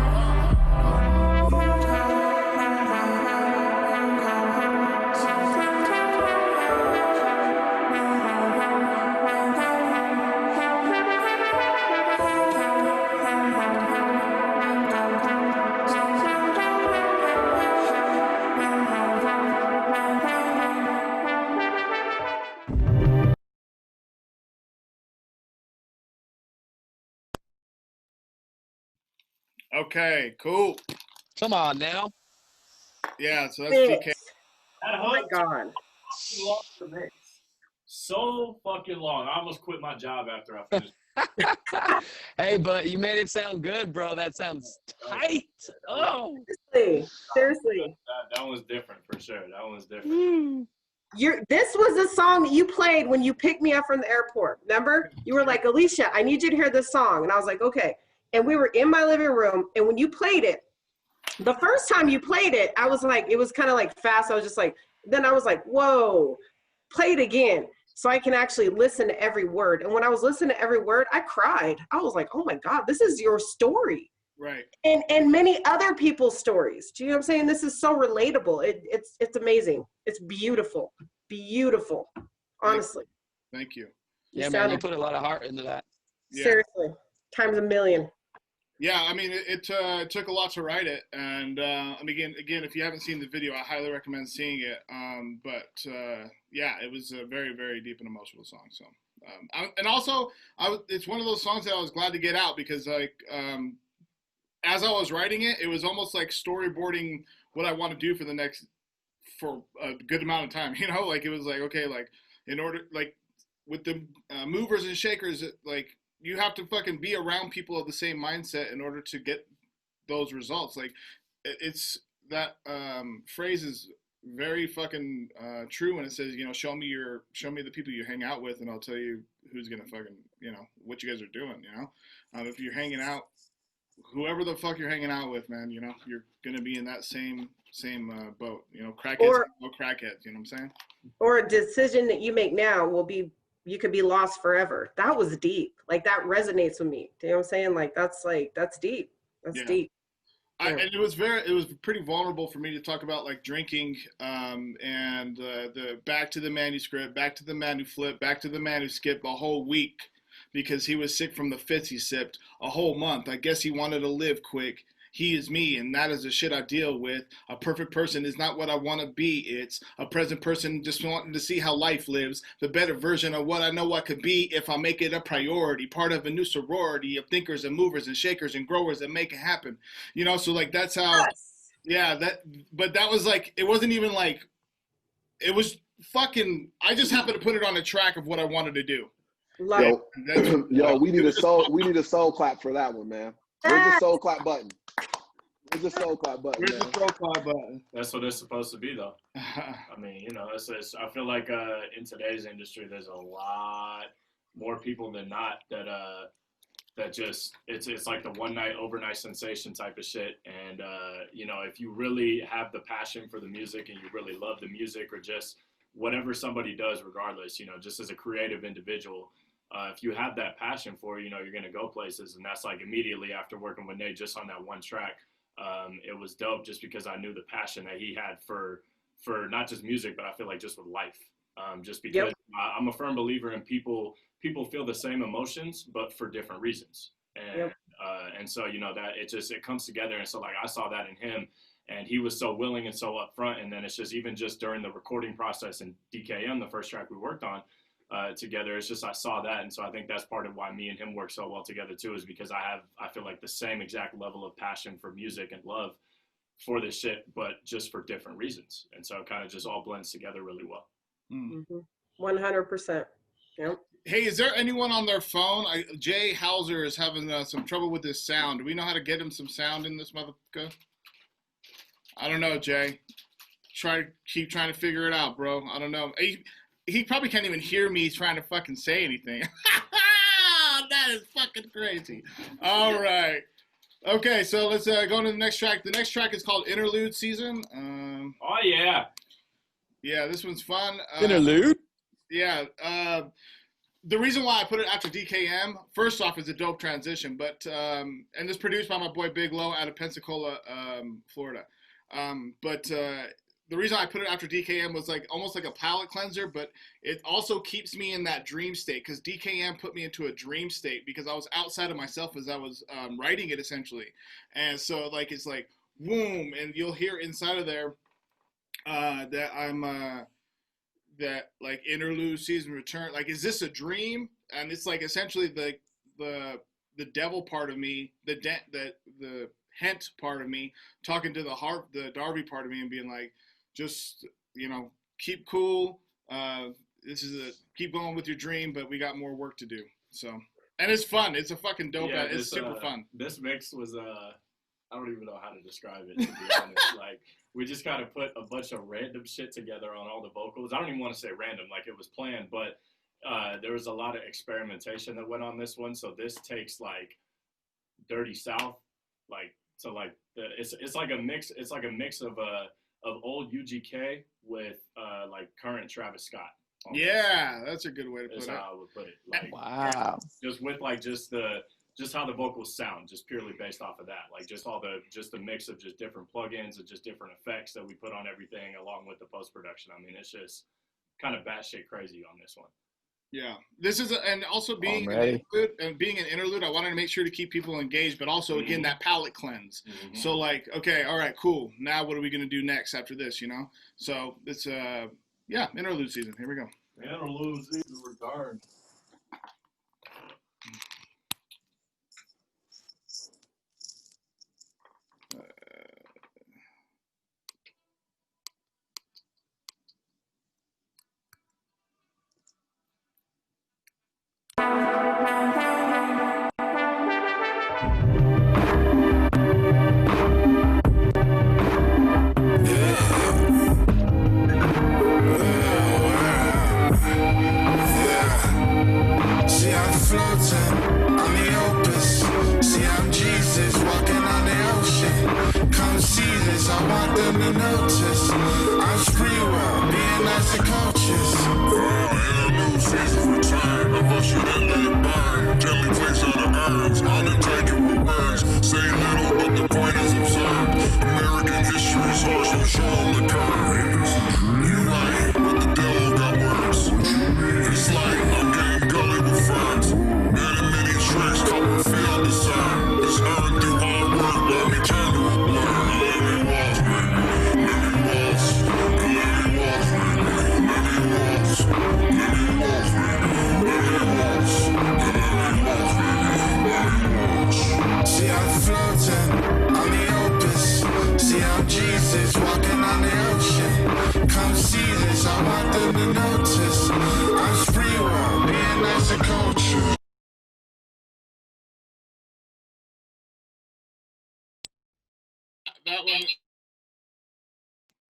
Okay, cool. Come on now. Yeah, so that's D.K. Oh my God. So fucking long. I almost quit my job after I finished. Hey, but you made it sound good, bro. That sounds tight. Oh. Seriously. That one's different for sure. That one's different. This was the song that you played when you picked me up from the airport. Remember? You were like, Alicia, I need you to hear this song. And I was like, okay. And we were in my living room, and when you played it, the first time you played it, I was like, it was kind of like fast. I was just like, then I was like, whoa, play it again so I can actually listen to every word. And when I was listening to every word, I cried. I was like, oh my God, this is your story. Right. And many other people's stories. Do you know what I'm saying? This is so relatable. It's amazing. It's beautiful. Beautiful. Honestly. Thank you. Yeah, man, you put a lot of heart into that. Seriously. Times a million. Yeah, I mean, it took a lot to write it, and again, if you haven't seen the video, I highly recommend seeing it. Yeah, it was a very, very deep and emotional song. So, it's one of those songs that I was glad to get out because, like, as I was writing it, it was almost like storyboarding what I want to do for a good amount of time. You know, like it was like, okay, like in order, like with the movers and shakers, like. You have to fucking be around people of the same mindset in order to get those results. Like, it's that phrase is very fucking true when it says, you know, show me the people you hang out with, and I'll tell you who's gonna fucking, you know, what you guys are doing. You know, if you're hanging out, whoever the fuck you're hanging out with, man, you know, you're gonna be in that same boat. You know, crackheads, no crackheads. You know what I'm saying? Or a decision that you make now will be. You could be lost forever. That was deep. Like that resonates with me. Do you know what I'm saying? Like that's deep. That's deep. And it was pretty vulnerable for me to talk about like drinking and the back to the manuscript, back to the man who flipped, back to the man who skipped a whole week because he was sick from the fits he sipped, a whole month. I guess he wanted to live quick. He is me, and that is the shit I deal with. A perfect person is not what I want to be. It's a present person just wanting to see how life lives. The better version of what I know I could be if I make it a priority. Part of a new sorority of thinkers and movers and shakers and growers that make it happen. You know, so like that's how, but that was like, it wasn't even like, it was fucking, I just happened to put it on a track of what I wanted to do. Yo, we need a soul clap for that one, man. Where's the soul clap button? Where's the soul clap button? Where's the soul clap button? That's what it's supposed to be, though. I mean, you know, I feel like in today's industry, there's a lot more people than not that that just it's like the one night overnight sensation type of shit. And you know, if you really have the passion for the music and you really love the music, or just whatever somebody does, regardless, you know, just as a creative individual, if you have that passion for it, you know, you're gonna go places. And that's like immediately after working with Nate just on that one track, it was dope just because I knew the passion that he had for not just music, but I feel like just with life. Just because I'm a firm believer in people feel the same emotions, but for different reasons. And and so, you know, that it comes together. And so like I saw that in him, and he was so willing and so upfront. And then it's just even just during the recording process in D.K.M, the first track we worked on together, it's just I saw that. And so I think that's part of why me and him work so well together too, is because I feel like the same exact level of passion for music and love for this shit, but just for different reasons. And so it kind of just all blends together really well. 100%. Yep. Hey, is there anyone on their phone? Jay Hauser is having some trouble with his sound. Do we know how to get him some sound in this motherfucker? I don't know, Jay. Keep trying to figure it out, bro. I don't know. He probably can't even hear me trying to fucking say anything. That is fucking crazy. All right. Okay, so let's go to the next track. The next track is called Interlude SZN. Oh, yeah. Yeah, this one's fun. Interlude? Yeah. The reaon why I put it after D.K.M, first off, is a dope transition, but and it's produced by my boy Big Low out of Pensacola, Florida. But the reason I put it after D.K.M was like almost like a palate cleanser, but it also keeps me in that dream state, because D.K.M put me into a dream state because I was outside of myself as I was writing it, essentially. And so like it's like boom, and you'll hear inside of there that I'm that like Interlude SZN return, like, is this a dream? And it's like essentially the devil part of me, the Hent part of me talking to the Darvey part of me and being like, just, you know, keep cool. Keep going with your dream, but we got more work to do. So, and it's fun. It's a fucking dope. Yeah, it's super fun. This mix was I don't even know how to describe it, to be honest. Like, we just kind of put a bunch of random shit together on all the vocals. I don't even want to say random, like it was planned, but there was a lot of experimentation that went on this one. So this takes like Dirty South, like, so like it's like a mix. It's like a mix of old UGK with like current Travis Scott. Almost. Yeah, that's a good way to put it. That's how I would put it. Like, wow. Just with like just how the vocals sound, just purely based off of that. Like just the mix of just different plugins and just different effects that we put on everything, along with the post-production. I mean, it's just kind of batshit crazy on this one. Yeah, this is and also being an interlude, I wanted to make sure to keep people engaged, but also again that palate cleanse. So like, okay, all right, cool. Now what are we gonna do next after this? You know, so it's Interlude SZN. Here we go. Interlude SZN regard.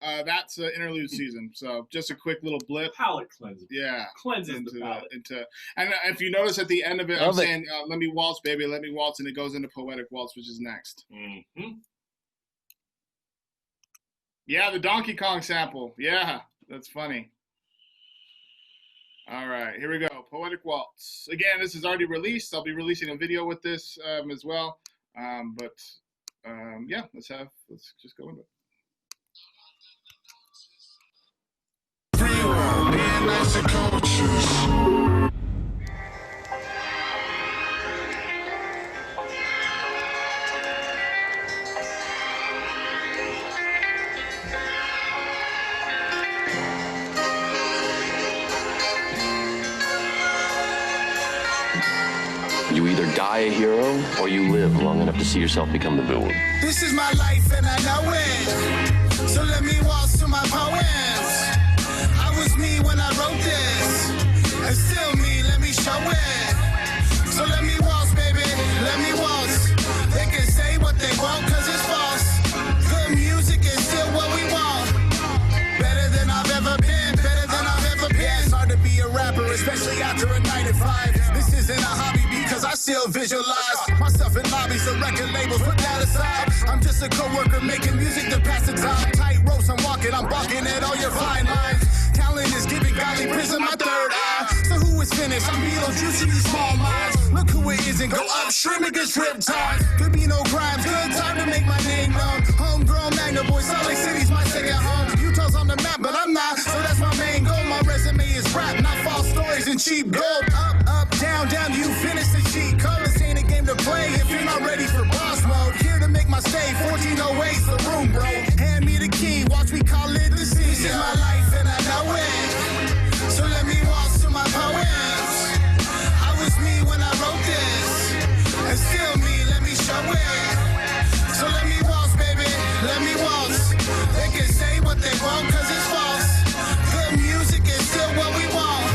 That's interlude season. So just a quick little blip. Palate cleanser. Yeah. Cleanses the palate. And if you notice at the end of it, Love I'm it. saying, let me waltz, baby, let me waltz. And it goes into Poetic Waltz, which is next. Mm-hmm. Yeah, the Donkey Kong sample. Yeah, that's funny. All right, here we go. Poetic Waltz. Again, this is already released. I'll be releasing a video with this as well. Yeah, let's just go into it. Being nice and coaches. You either die a hero or you live long enough to see yourself become the villain. This is my life and I know it. So let me waltz to my poems. I was me when I wrote this. And still me, let me show it. So let me waltz, baby, let me waltz. They can say what they want cause it's false. Good music is still what we want. Better than I've ever been, better than I've ever been. Yeah, it's hard to be a rapper, especially after a night at 5. This isn't a hobby because I still visualize myself in lobbies or record labels, put that aside. I'm just a co-worker making music to pass the time. Tight ropes I'm walking, I'm balking at all your fine lines. Talent is giving godly prison my third eye. So who is finished? I'm Beetlejuice in these small minds. Look who it is and go upstream and get trip time. Gabino Grhymes, good time to make my name known. Homegrown Magna Boy, Salt Lake City's my second home. Utah's on the map, but I'm not, so that's my main goal. My resume is rap, not false stories and cheap gold. Up, down, down, you finish the cheat code. This ain't a game to play if you're not ready for boss mode. Here to make my stay, 1408's the room, bro. Hand me the key, watch me call it the scene. This is my life and I know it. So let me waltz to my poems. I was me when I wrote this. And still me, let me show it. So let me waltz, baby, let me waltz. They can say what they want cause it's false. Good music is still what we want.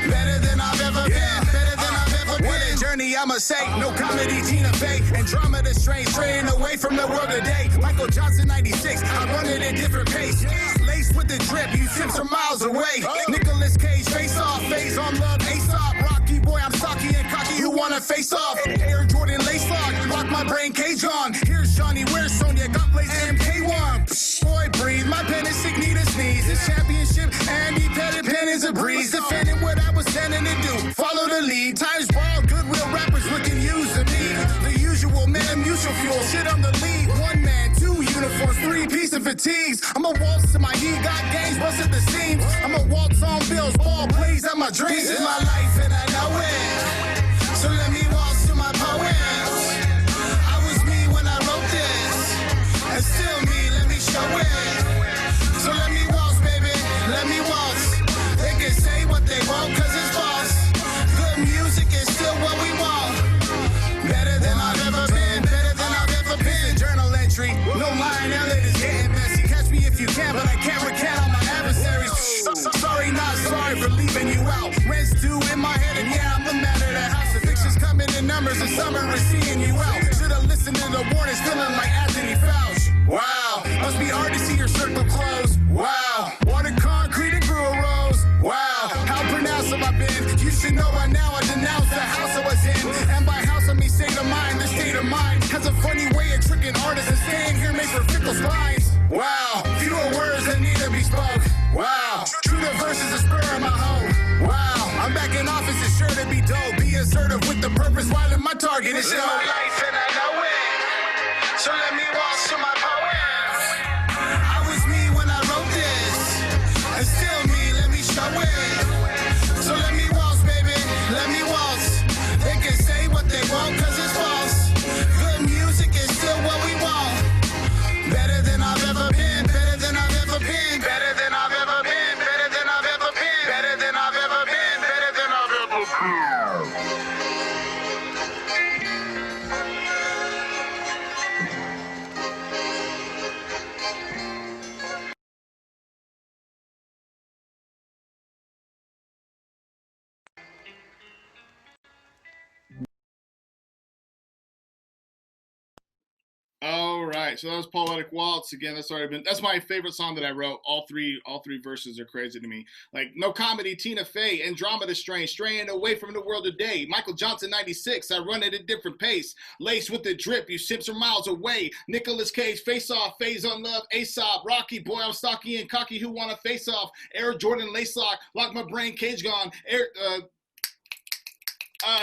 Better than I've ever been, better than I've ever been. What a journey, I'ma say. No comedy, Tina Fey. And drama that's strange, straying away from the world today. Michael Johnson, 96. I run it at different pace. Laced with the drip, you tips from miles away. Nicolas Cage, face off, phase on love, Aesop. Rocky boy, I'm stocky and cocky, who wanna face off? Air Jordan lace lock, lock my brain cage on. Here's Johnny, where's Sonya? Got blaze MK1. Boy, breathe, my pen is sick, need a sneeze. This championship, Andy Pettit pen is a breeze. Defending what I was sending to do. Follow the lead, times ball, goodwill rappers looking used to me. The usual Metamucil fuel, shit on the lead. 1 man, 2 uniforms, 3 piece of fatigues. I'ma waltz to my heat, got games, busted the seams. I'ma waltz on bills, ball plays at my dreams. This is my life and I know it. So let me waltz to my poems. I was me when I wrote this. And still me, let me show it. So let me waltz, baby, let me waltz. They can say what they want cause it's false. Good music is still what we want. Better than I've ever been, better than I've ever been. Journal entry, no lying, LA is getting messy. Catch me if you can, but I can't recant on my adversaries. Sorry, not sorry for leaving you out. Rent's due in my head and yeah, I'm the man of the house. Evictions coming in numbers and summer is seeing you out. Should've listened to the warnings, feeling like Anthony Fauci. Wow, must be hard to see your circle close. Wow, water, concrete, and grew a rose. Wow, how pronounced have I been? You should know by now I denounced the house I was in. And by house I mean state of mind, the state of mind has a funny way of tricking artists and staying here made for fickle spines. Wow, fewer words that need to be spoke. Wow, true to verses is spur of my hope. Wow, I'm back in office, it's sure to be dope. Be assertive with the purpose while in my target is show. This is my life and I know it. So let me waltz to my poems. I was me when I wrote this. And still me, let me show it. So let me waltz, baby, let me waltz. They can say what they want cause it's false. Good music is still what we want. Better than I've ever been, better than I've ever been, better than I've ever been, better than I've ever been, better than I've ever been, better than I've ever been. All right, so that was Poetic Waltz. Again, that's my favorite song that I wrote. All three verses are crazy to me. Like No Comedy, Tina Fey, Andromeda Strain, straying away from the world today. Michael Johnson 96, I run at a different pace. Lace with the drip, you sips are miles away. Nicolas Cage, Face Off, Phase on Love, Aesop, Rocky, Boy I'm Stocky and Cocky, Who Wanna Face Off, Air Jordan, Lace Lock, Lock My Brain, Cage Gone,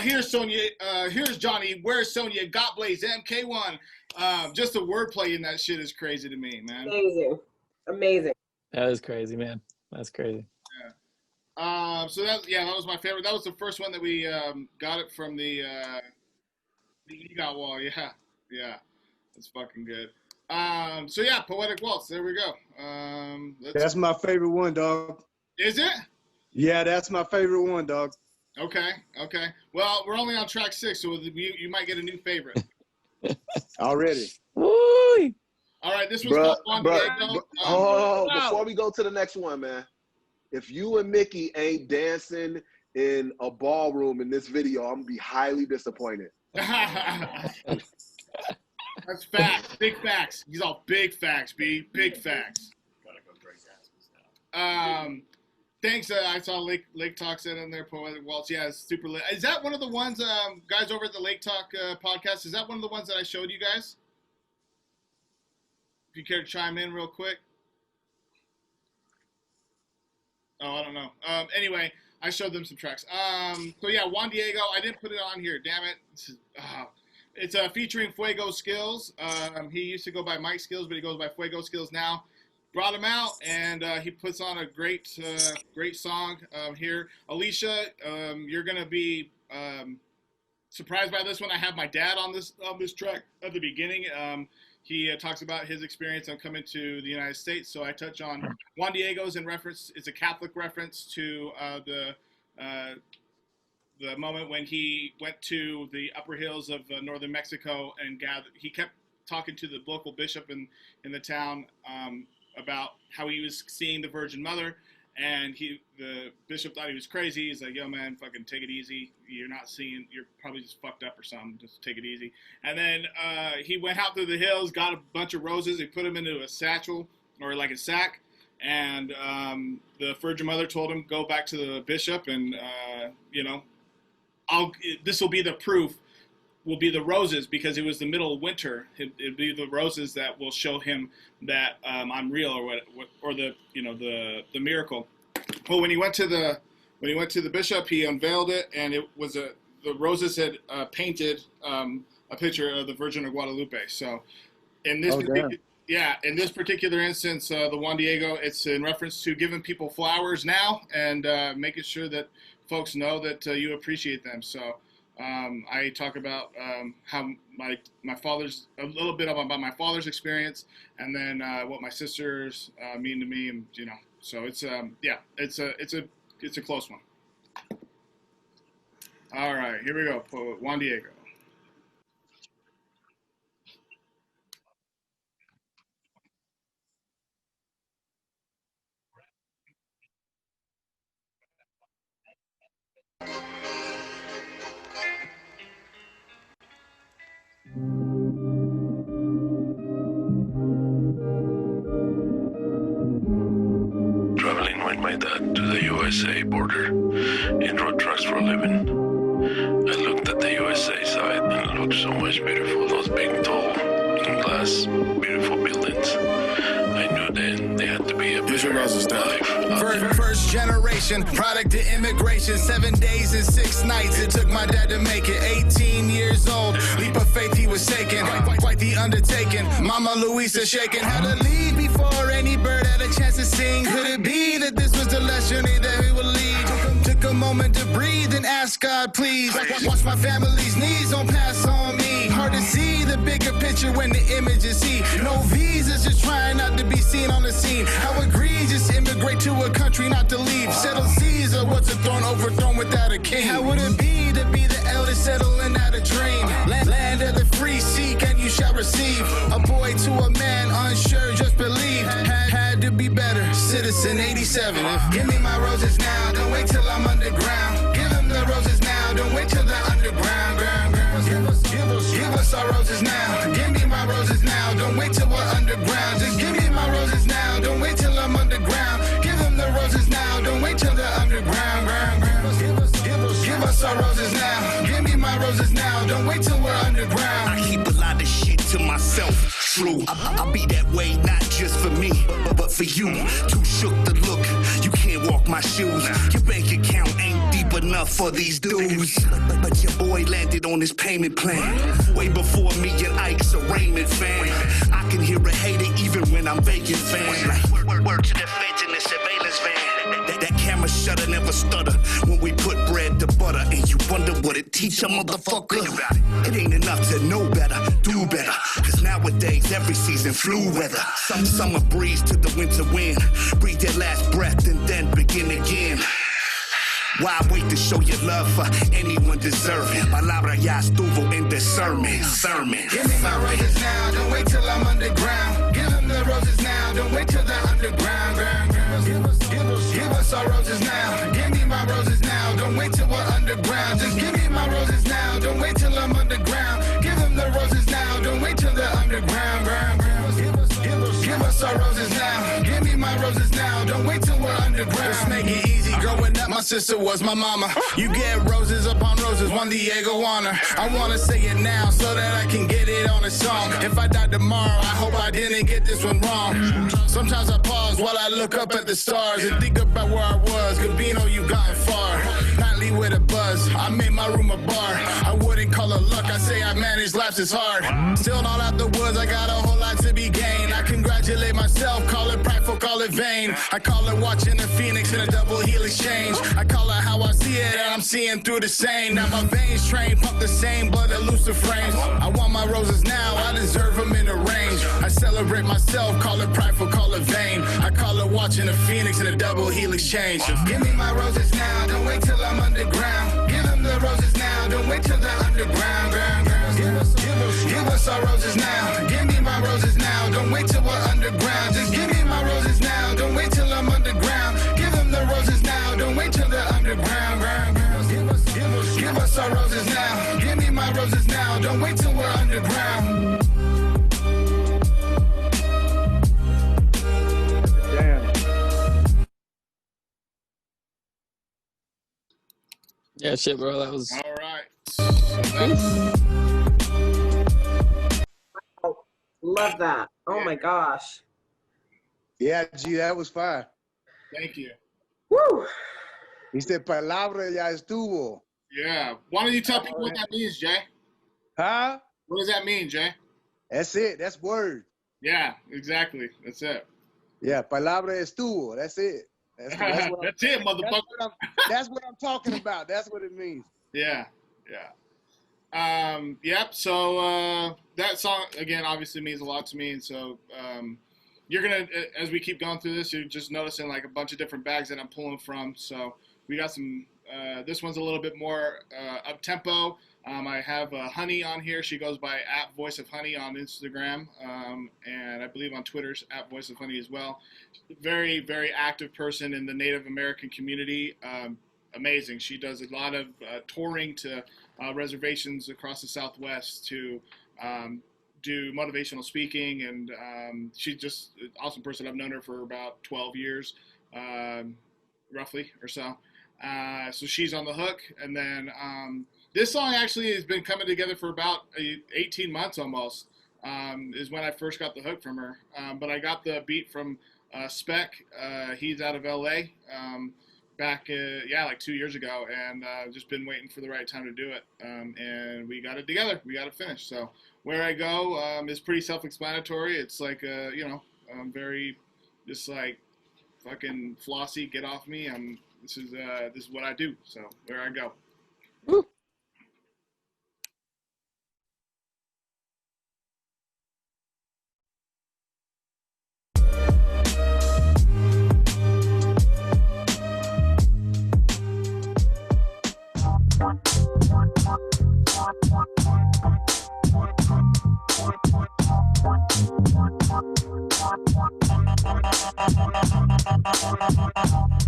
here's Sonya, here's Johnny, Where's Sonya, Got Blaze, MK1. Just the wordplay in that shit is crazy to me, man. Amazing. That is crazy, man. That's crazy. Yeah. So that was my favorite. That was the first one that we got it from the EGOT wall. Yeah. It's fucking good. So yeah, Poetic Waltz. There we go. That's my favorite one, dog. Is it? Yeah, that's my favorite one, dog. Okay. Well, we're only on track 6, so you might get a new favorite. Already. Woo! All right, this was called Juan Diego. Before we go to the next one, man, if you and Mickey ain't dancing in a ballroom in this video, I'm gonna be highly disappointed. That's facts. Big facts. These all big facts, B. Big facts. Gotta go drink asses now. Thanks. I saw Lake Talk said in there, Poetic Waltz. Yeah, it's super lit. Is that one of the ones, guys over at the Lake Talk podcast, is that one of the ones that I showed you guys? If you care to chime in real quick. Oh, I don't know. Anyway, I showed them some tracks. So yeah, Juan Diego, I didn't put it on here. Damn it. It's featuring Fuego Skilz. He used to go by Mike Skilz, but he goes by Fuego Skilz now. Brought him out, and he puts on a great song here. Alicia, you're gonna be surprised by this one. I have my dad on this track at the beginning. He talks about his experience on coming to the United States, so I touch on Juan Diego's in reference. It's a Catholic reference to the moment when he went to the upper hills of northern Mexico and he kept talking to the local bishop in the town. About how he was seeing the Virgin Mother, and the bishop thought he was crazy. He's like, yo man, fucking take it easy. You're probably just fucked up or something. Just take it easy. And then he went out through the hills, got a bunch of roses. He put them into a satchel or like a sack. And the Virgin Mother told him, go back to the bishop and, this will be the proof. Will be the roses, because it was the middle of winter. It'd be the roses that will show him that I'm real, or the miracle. Well, when he went to the bishop, he unveiled it, and it was the roses had painted a picture of the Virgin of Guadalupe. So, in this in this particular instance, the Juan Diego, it's in reference to giving people flowers now and making sure that folks know that you appreciate them. So. I talk about how my father's a little bit about my father's experience, and then what my sisters mean to me, and so it's it's a close one. All right, here we go. Juan Diego. Traveling with my dad to the USA border in road trucks for a living. I looked at the USA side and it looked so much beautiful. Those big, tall, glass, beautiful buildings. I knew then they had to be a better life. First generation, product of immigration. 7 days and 6 nights it took my dad to make it. 18 years old, leap of faith he was taking. Quite the undertaking. Mama Louisa shaking. Had to leave before any bird had a chance to sing. Could it be that this was the last journey that we would lead? Took a moment to breathe and ask God, please. Watch my family's needs don't pass on me. Hard to see the bigger picture when the images see. No visas, just trying not to be seen on the scene. How egregious, immigrate to a country not to leave. Settle Caesar, what's a throne overthrown without a king? How would it be to be the eldest settling out a dream? Land of the free, seek and you shall receive. A boy to a man, unsure, just believe. Had to be better, citizen 87. Give me my roses now, don't wait till I'm underground. Give them the roses now, don't wait till they're underground. Give us our roses now, give me my roses now. Don't wait till the underground. Give us our roses now. Give me my roses now. Don't wait till we're underground. I keep a lot of shit to myself. True, I'll be that way, not just for me, but for you. Too shook to look, you can't walk my shoes. Your bank account ain't deep enough for these dudes. But your boy landed on his payment plan. Way before me and Ike's a Raymond fan. I can hear a hater even when I'm vacant fan. Like, word to the feds in the surveillance van. That camera shutter never stutter when we put bread to butter. And you wonder what it teach a motherfucker. It ain't enough to know better, do better. Cause nowadays every season flu weather. Some summer breeze to the winter wind. Breathe your last breath and then begin again. Why wait to show your love for anyone deserving? Palabra ya estuvo in the sermon. Give me my roses now, don't wait till I'm underground. Give them the roses now, don't wait till they're underground. Give us our roses now. Give me my roses now, don't wait till we're underground. Just give me my roses now, don't wait till I'm underground. Give them the roses now, don't wait till they're underground. Give us our roses now. Give me my roses now, don't wait till we're underground. Let's make it easy. Growing up, my sister was my mama. You get roses upon roses, Juan Diego on her. I wanna say it now so that I can get it on a song. If I die tomorrow, I hope I didn't get this one wrong. Sometimes I pause while I look up at the stars and think about where I was. Gabino, you gotten far. Nightly with a buzz, I made my room a bar. I wouldn't call it luck, I say I managed life is hard. Still not out the woods, I got a whole lot to be gained. I congratulate myself, call it prideful, call it vain. I call it watching the phoenix in a double helix change. I call it how I see it, and I'm seeing through the same. Now my veins train, pump the same blood that looser frames. I want my roses now, I deserve them in the range. I celebrate myself, call it prideful, call it vain. I call it watching the phoenix in a double helix change. Give me my roses now, don't wait till I'm underground. Give them the roses now, don't wait till they're underground. Give us our roses now. Give me my roses now, don't wait till we're underground. Just give me my roses now, don't wait till I'm underground. Give them the roses now, don't wait till they're underground. Give us our roses now. Give me my roses now, don't wait till we're underground. Yeah, shit, bro. That was all right. Love that. Oh my gosh. Yeah, G, that was fire. Thank you. Woo. He said, palabra ya estuvo. Yeah. Why don't you tell people what that means, Jay? Huh? What does that mean, Jay? That's it. That's word. Yeah, exactly. That's it. Yeah, palabra estuvo. That's it. That's it, motherfucker. That's what I'm talking about. That's what it means. Yeah, yeah. Yep. So that song again obviously means a lot to me, and so you're gonna, as we keep going through this, you're just noticing like a bunch of different bags that I'm pulling from. So we got some. This one's a little bit more up tempo. I have Honey on here. She goes by @VoiceOfHoney on Instagram, and I believe on Twitter's @VoiceOfHoney as well. Very, very active person in the Native American community. Amazing. She does a lot of touring to reservations across the Southwest to do motivational speaking, and she's just an awesome person. I've known her for about 12 years, roughly, or so. So she's on the hook, and then this song actually has been coming together for about 18 months almost, is when I first got the hook from her. But I got the beat from Spec. He's out of LA back, like 2 years ago, and just been waiting for the right time to do it. And we got it together. We got it finished. So where I go is pretty self-explanatory. It's like, very just like fucking flossy, get off me. This is what I do. So where I go. Woo.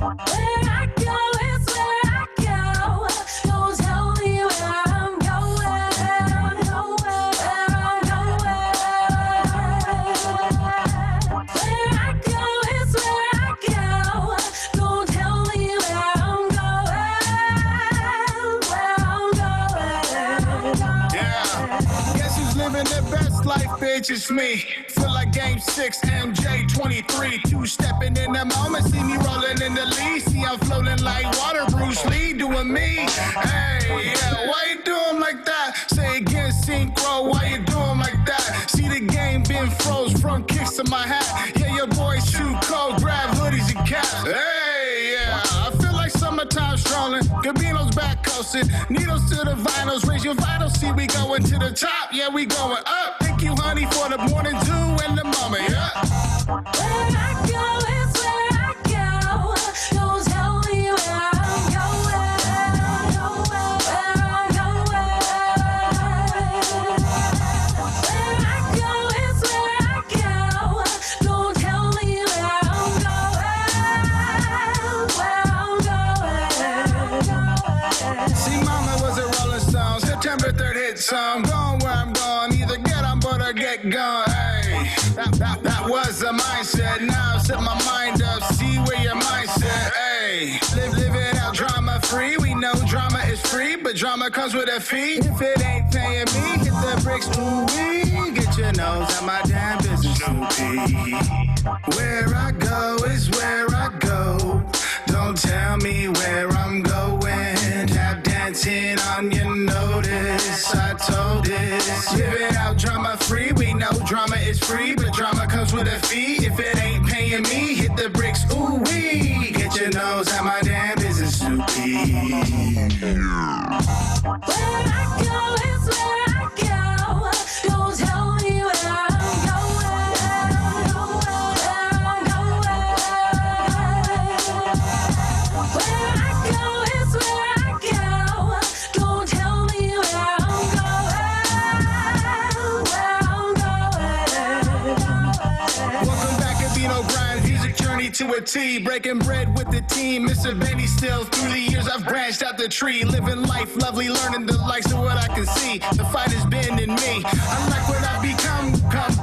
Where I go is where I go. Don't tell me best life, bitch, it's me. Feel like game 6, MJ 23. Two-stepping in the moment, see me rolling in the lead. See, I'm floating like water, Bruce Lee doing me. Hey, yeah, why you doing like that? Say again, synchro, why you doing like that? See the game been froze, front kicks to my hat. Yeah, your boys shoot cold, grab hoodies and caps. Hey, yeah, I feel like summertime strolling. Gabino's back coasting. Needles to the vinyls, raise your vitals. See, we going to the top, yeah, we going up. Thank you, honey, for the morning dew and the moment, yeah. Where I go is where I go. Don't tell me where I'm going. Where I'm going. Where I go is where I go. Don't tell me where I'm going. See, mama was a Rolling Stone. September 3rd hit song. Going where I'm going. Either get on board or get gone. Hey, that was a mindset. Now set my mind up. See where your mindset. Hey, live it out drama free. We know drama is free, but drama comes with a fee. If it ain't paying me, hit the bricks. Ooh wee. Get your nose out my damn business. Where I go is where I go. Don't tell me where I'm going. Tap dancing on your notice. I told this. Live it out drama free. We know drama is free, but drama comes with a fee. If it ain't paying me, hit the bricks. Ooh wee. Get your nose out my damn business. Where I go is where I go. Don't tell me where I'm going. Where I'm going. Where I go is where I go. Don't tell me where I'm going. Welcome back, Gabino Grhymes, music journey to a T. Breaking bread with the team, Mr. Benny still. Through the years I've branched out the tree. Living life, lovely, learning the likes of what I can see. The fight has been in me. I like what I become,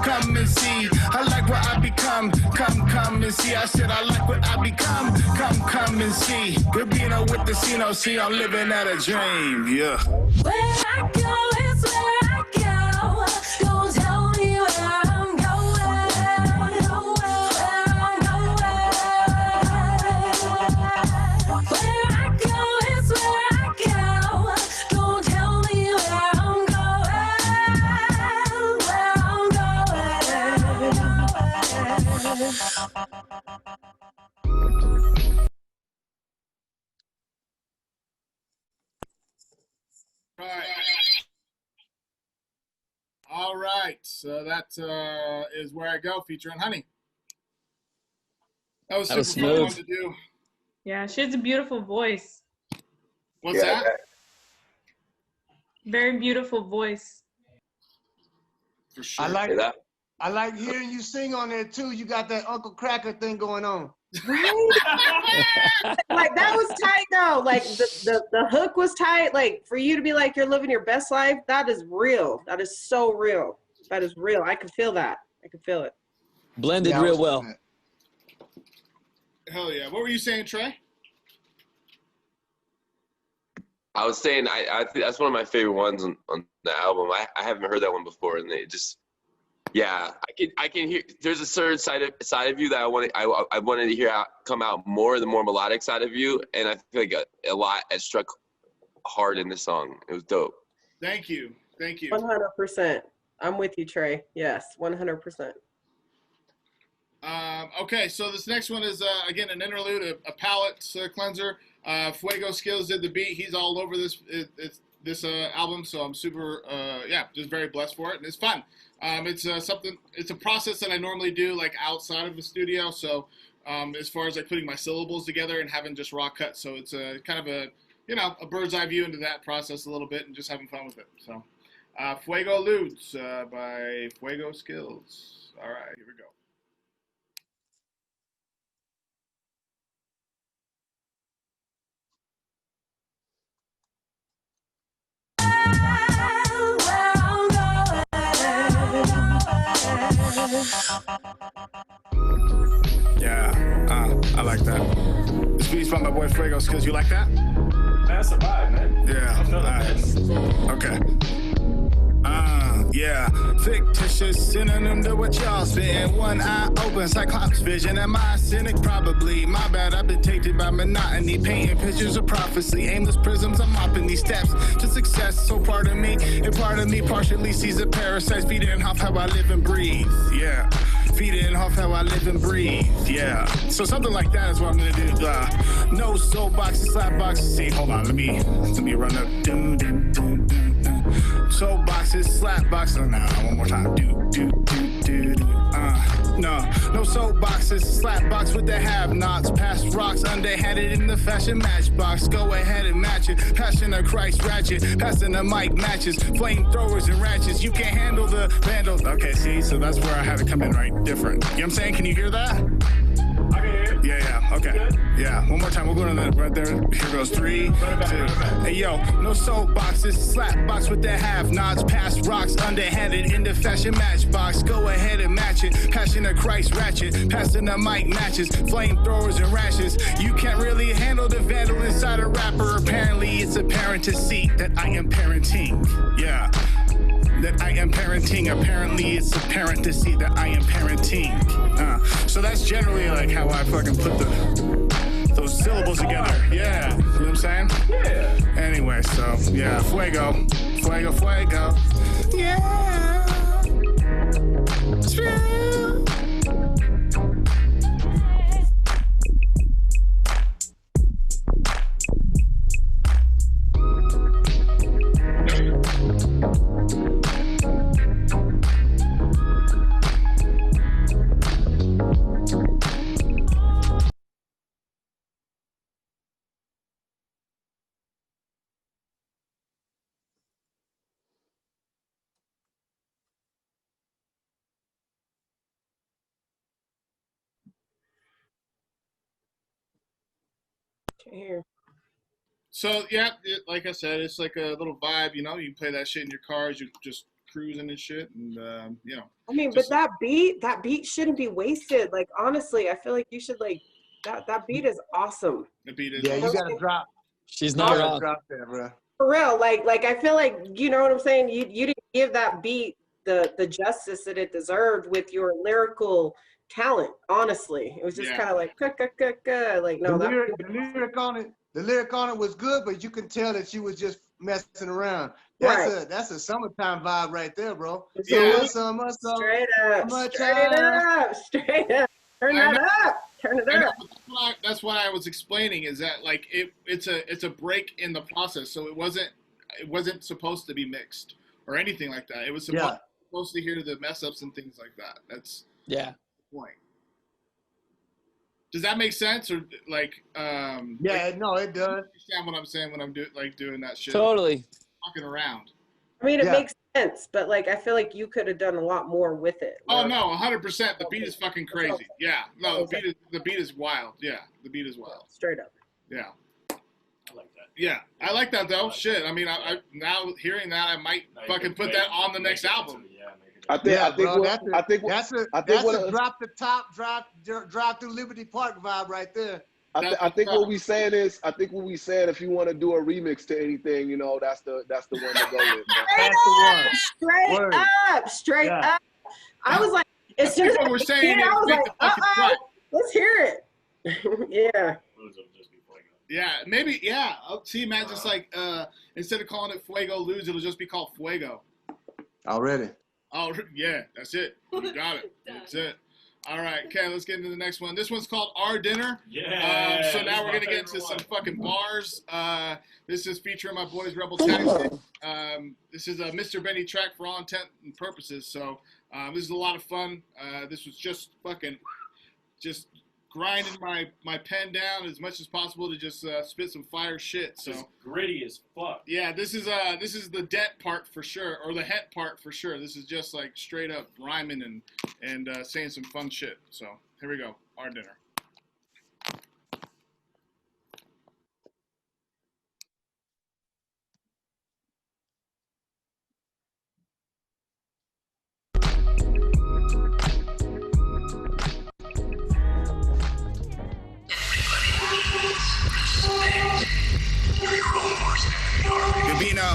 come and see. I like what I become, come and see. I said I like what I become, come and see. Gabino with the Cino, see I'm living out a dream, yeah. Where I go is where I go. Don't tell me where I'm going. Where I'm going. Where I go is where I go. Don't tell me where I'm going. Where I'm going. All right, so that is Where I Go featuring Honey. That was super fun to do. Yeah, she has a beautiful voice. What's that? Very beautiful voice. For sure. I like hearing you sing on there too. You got that Uncle Cracker thing going on. Right? Like that was tight though. Like the hook was tight. Like for you to be like you're living your best life, that is real. That is so real. That is real. I can feel that. I can feel it. Blended real well. Hell yeah. What were you saying, Trey? I was saying that's one of my favorite ones on the album. I haven't heard that one before, and it just I can hear. There's a certain side of you that I wanted to hear come out more, the more melodic side of you, and I feel like a lot has struck hard in this song. It was dope. Thank you. 100%. I'm with you, Trey. Yes, 100%. Okay, so this next one is again an interlude, a palette cleanser. Fuego Skilz did the beat. He's all over this album, so I'm super just very blessed for it, and it's fun. It's a process that I normally do like outside of the studio. So as far as like putting my syllables together and having just raw cuts, so it's a kind of a bird's eye view into that process a little bit and just having fun with it. So Fuego Ludes by Fuego Skilz. All right, here we go. I like that. This beat's by my boy Fuego Skilz. You like that? That's a vibe, man. Yeah. I feel Okay. Yeah, fictitious synonym to what y'all spitting. One eye open, cyclops vision. Am I cynic? Probably. My bad, I've been tainted by monotony, painting pictures of prophecy. Aimless prisms, I'm mopping these steps to success. So part of me, and part of me partially sees a parasite. Feed it off how I live and breathe. Yeah. Feed it off how I live and breathe. Yeah. So something like that is what I'm gonna do. No soul boxes, slap boxes. See, hold on, let me run up. Soul boxes, slap boxes. Nah, one more time. No soul boxes, slap box with the have-nots. Past rocks, underhanded in the fashion matchbox. Go ahead and match it. Passion of Christ ratchet, passing the mic matches. Flamethrowers and ratchets. You can't handle the vandals. Okay, see, so that's where I had to come in right different. You know what I'm saying? Can you hear that? I can hear it. Yeah, okay. Yeah, one more time. We'll go to the right there. Here goes 3, 2. Hey, yo, no soul boxes, slap box with the have-nots. Past rocks, underhanded in the fashion matchbox. Go ahead and match it. Passion of Christ ratchet, passing the mic matches. Flamethrowers and rashes. You can't really handle the vandal inside a rapper. Apparently, it's apparent to see that I am parenting. Yeah. That I am parenting. Apparently, it's apparent to see that I am parenting. So that's generally like how I fucking put those syllables together. Yeah, you know what I'm saying? Yeah. Anyway, so yeah, fuego. Yeah. It's real. Here. So yeah, like I said, it's like a little vibe. You know, you play that shit in your cars, you're just cruising and shit, and you know. I mean, but that beat shouldn't be wasted. Like honestly, I feel like you should like that beat is awesome. The beat is. Yeah, you gotta drop. She's not wrong. Drop that, bro. For real, like I feel like you know what I'm saying. You didn't give that beat the justice that it deserved with your lyrical talent. Honestly, it was just kind of like like no. The lyric on it was good, but you can tell that she was just messing around. That's a summertime vibe right there, bro. Yeah. Summer, straight up. Turn that up. Turn it up. That's what I was explaining. Is that like it's a break in the process. So it wasn't supposed to be mixed or anything like that. It was supposed to hear the mess ups and things like that. That's the point. Does that make sense, or like? Yeah, no, it does. Understand what I'm saying when I'm doing that shit? Totally. Fucking around. I mean, it makes sense, but like I feel like you could have done a lot more with it. Oh no, 100%. The beat is fucking crazy. Yeah, no, the beat is wild. Yeah, the beat is wild. Straight up. Yeah. I like that. Yeah, I like that though. Shit, I mean, I now hearing that, I might fucking put that on the next album. I think that's a drop the top, drop through Liberty Park vibe right there. I think what we saying is, if you want to do a remix to anything, you know, that's the one to go with. Straight up. I was like, as soon as what we're saying, I was like, let's hear it. Yeah. Yeah, maybe. Yeah. See, man, just like instead of calling it Fuego Ludes, it'll just be called Fuego. Already. Oh, yeah, that's it. You got it. That's it. All right, okay, let's get into the next one. This one's called Our Dinner. Yeah. So now we're going to get into some fucking bars. This is featuring my boys Rebel Taktics. This is a Mr. Benny track for all intent and purposes. So this is a lot of fun. This was just fucking grinding my pen down as much as possible to just spit some fire shit. So it's gritty as fuck. Yeah, this is the det part for sure, or the het part for sure. This is just like straight up rhyming and saying some fun shit. So here we go, Our Dinner. Gabino.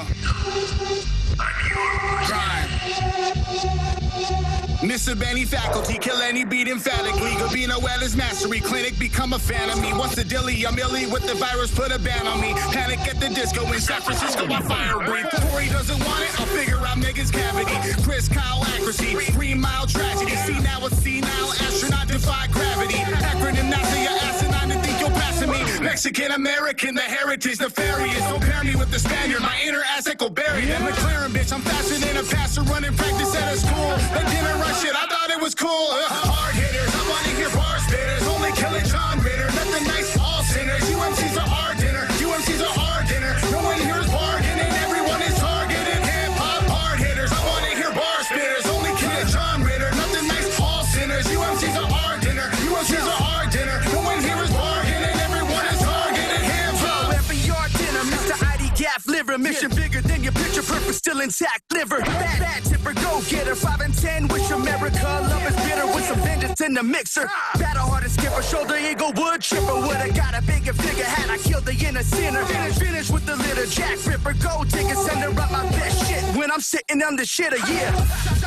Mr. Benny faculty, kill any beat emphatically. Gabino at his mastery clinic, become a fan of me. What's the dilly? I'm illy with the virus, put a ban on me. Panic at the disco in San Francisco, my fire breathe. Corey doesn't want it, I'll figure out niggas' cavity. Chris Kyle accuracy, 3 mile tragedy. See now it's senile, astronaut defy gravity. Acronym NASA, your asinine to think you're passing me. Mexican American, the heritage, nefarious. Don't pair me with the Spaniard, my inner asset go buried. In McLaren, bitch, I'm faster than a pastor running practice at a school. A dinner run shit, I thought it was cool. Hard hitters, I wanna hear bar spitters. Only killing John Ritter, nothing nice, all sinners. UMC's are our dinner, UMC's are our dinner. No one here is bargaining, everyone is targeted. Hip hop hard hitters, I wanna hear bar spitters. Only killing John Ritter, nothing nice, all sinners. UMC's are our dinner, UMC's are our dinner. No one here is bargaining, everyone is targeted. Hip hop. Every yard dinner, Mr. ID Gaff liver. Mission bigger than your picture, purpose still intact. Liver, bad tipper, go getter. 5 and 10, wish America love is bitter with some vengeance in the mixer. Battle hard skipper, shoulder eagle, wood chipper. Woulda got a bigger figure had I killed the inner sinner. Finish with the litter, Jack Ripper, go digger, send her up my best shit when I'm sitting on the shitter. Yeah,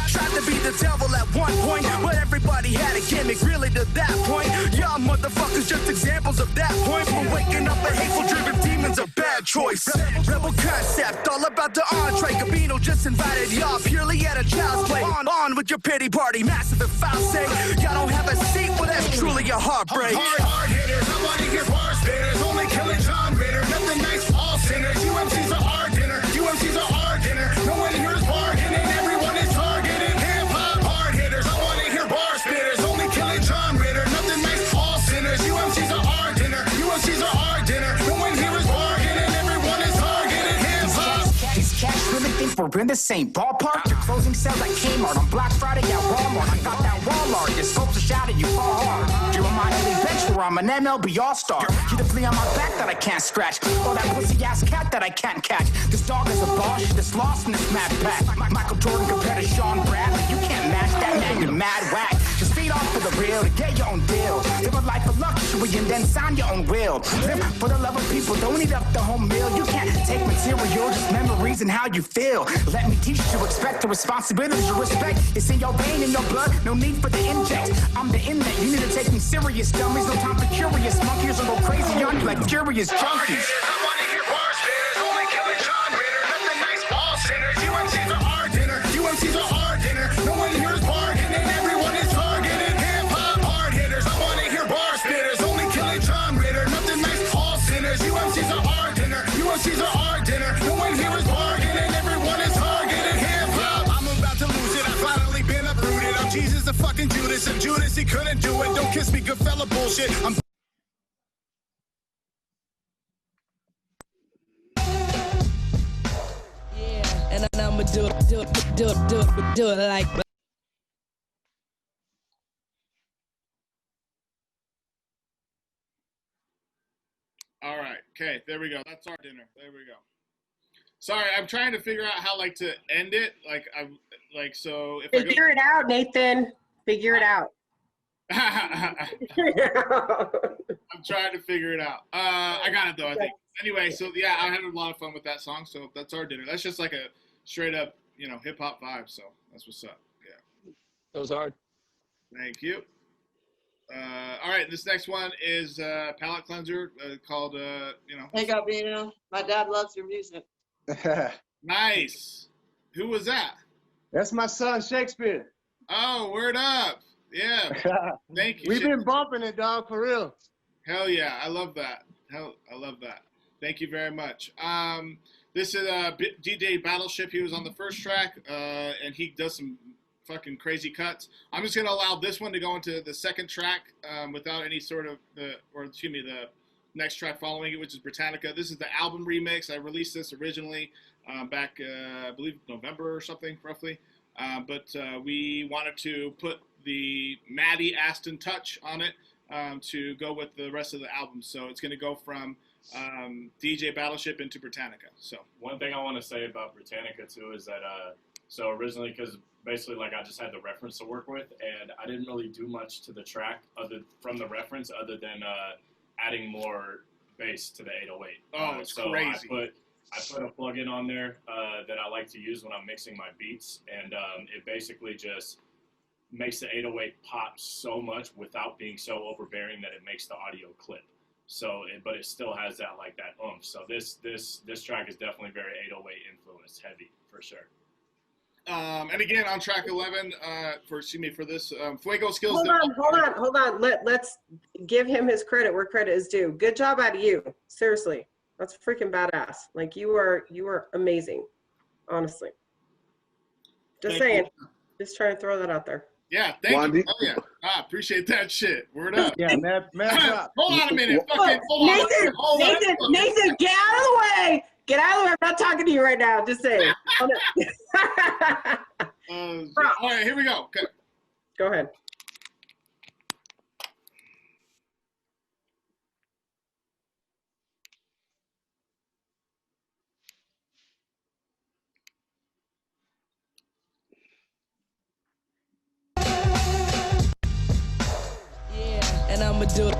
tried to be the devil at one point, but everybody had a gimmick. Really to that point, y'all motherfuckers just examples of that point. From waking up a hateful driven demons, a bad choice. Rebel concept, all about the entree. Gabino just invited y'all purely at a child's play. On with your pity party, massive and foul say. Y'all don't have a seat, well that's truly a heartbreak. Hard hitters, I wanna hear bar spitters. Only killing John Ritter, nothing nice, all sinners. UMC's are our dinner, UMC's are our dinner. No one here is bargaining, everyone is targeted. Hip hop hard hitters, I wanna hear bar spitters. Only killing John Ritter, nothing nice, all sinners. UMC's are our dinner, UMC's are our dinner. No one here is bargaining, everyone is targeted. Hip hop. These cats really think we're in the same ballpark. You're closing sales at Kmart on Black Friday at Walmart. I got that Walmart, your scopes are shot at you fall hard. You're a minor league bench where I'm an MLB all-star. You're the flea on my back that I can't scratch, or that pussy-ass cat that I can't catch. This dog is a boss, that's lost in this mad pack. Michael Jordan compared to Sean Bradley, you can't match that man, you're mad whack. Just feed off for the real to get your own deal. Live a life of luxury and then sign your own will. Live for the love of people, don't eat up the home meal. You can't take material, just memories and how you feel. Let me teach you, expect the responsibilities you respect. It's in your vein, in your blood, no need for the inject. I'm the inmate, you need to take me serious, dummies. No time for curious monkeys or go crazy on you like furious junkies. I wanna hear bar spitters, only killing John Ritter, nothing nice, all sinners. UMC's are our dinner, UMC's are our dinner. No one here is bargaining, everyone is targeted. Hip hop hard hitters, I wanna hear bar spitters, only killing John Ritter, nothing nice, all sinners. UMC's are our dinner, UMC's are our dinner. No one here is bargaining, everyone is targeted. Hip hop, I'm about to lose it, I've finally been uprooted. I'm Jesus the fucking Judas, if Judas he couldn't do it. Don't kiss me, good fella bullshit. I'm and I'ma do it like. All right. Okay. There we go. That's our dinner. There we go. Sorry, I'm trying to figure out how to end it. So if figure it out, Nathan. Figure it out. I'm trying to figure it out. I got it though, I think. Anyway, so yeah, I had a lot of fun with that song. So that's our dinner. That's just like a straight up, hip hop vibe. So that's what's up. Yeah. That was hard. Thank you. All right, this next one is palate cleanser called Hey Gabino, my dad loves your music. Nice. Who was that? That's my son Shakespeare. Oh, word up. Yeah. Thank you. We've been bumping it, dog, for real. Hell yeah. I love that. I love that. Thank you very much. This is DJ Battleship. He was on the first track, and he does some fucking crazy cuts. I'm just going to allow this one to go into the second track without any sort of, the next track following it, which is Britannica. This is the album remix. I released this originally back, I believe, November or something, roughly. But we wanted to put the Matty Aston touch on it to go with the rest of the album. So it's going to go from DJ Battleship into Britannica. So one thing I want to say about Britannica too is that so originally, because basically I just had the reference to work with, and I didn't really do much to the track from the reference other than adding more bass to the 808. Oh, it's crazy. I put a plugin on there that I like to use when I'm mixing my beats, and it basically just makes the 808 pop so much without being so overbearing that it makes the audio clip. So, but it still has that oomph. So this track is definitely very 808 influenced, heavy for sure. And again, on track 11, for this Fuego Skilz. Hold on. Let's give him his credit where credit is due. Good job out of you. Seriously, that's freaking badass. Like you are amazing. Honestly, just saying. Just trying to throw that out there. Yeah, thank you. Oh, yeah. Appreciate that shit. Word up. Yeah, man. Hold on a minute. Nathan, get out of the way. Get out of the way. I'm not talking to you right now. Just saying. All right, here we go. Okay. Go ahead. And I'ma do it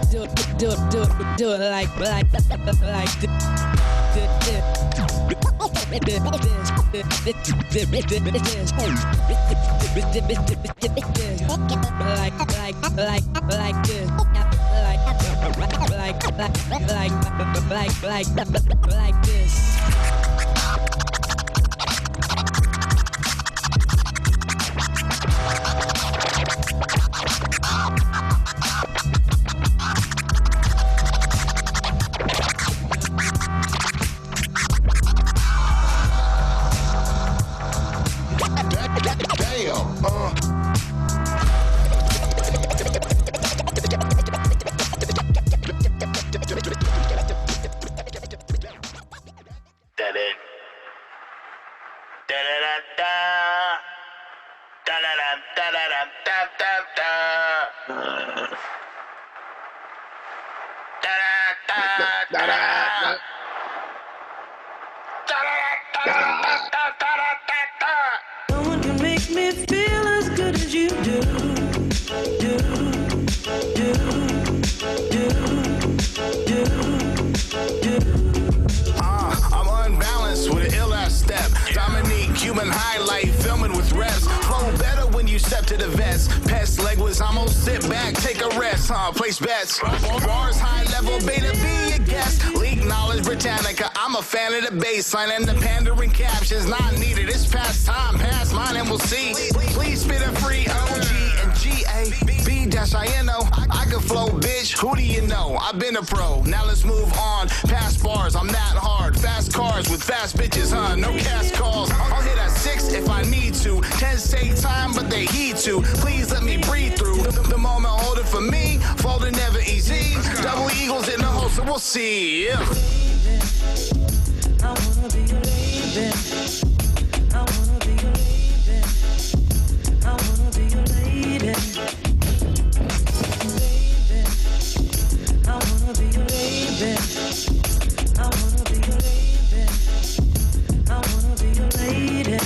like this. No one can make me feel as good as you do. I'm unbalanced with an ill-ass step. Dominique, Cuban highlight, filming with reps. Flow better when you step to the vets. Pest leg was almost sit back, take a rest, place bets. Bars high level, beta be a guest. Leak knowledge, Britannica. I'm a fan of the baseline and the pandering captions. Not needed, it's past time, past mine, and we'll see. Please spit a free OG and GA-B-I-N-O. I can flow, bitch. Who do you know? I've been a pro. Now let's move on. Past bars, I'm that hard. Fast cars with fast bitches, huh? No cast calls. I'll hit at 6 if I need to. 10s take time, but they heed to. Please let me breathe through. The moment, hold it for me. Folding never easy. Double eagles in the hole, so we'll see. Yeah. I wanna be your lady. I wanna be your lady. I wanna be your lady. I wanna be your lady. I wanna be your lady. I wanna be your lady.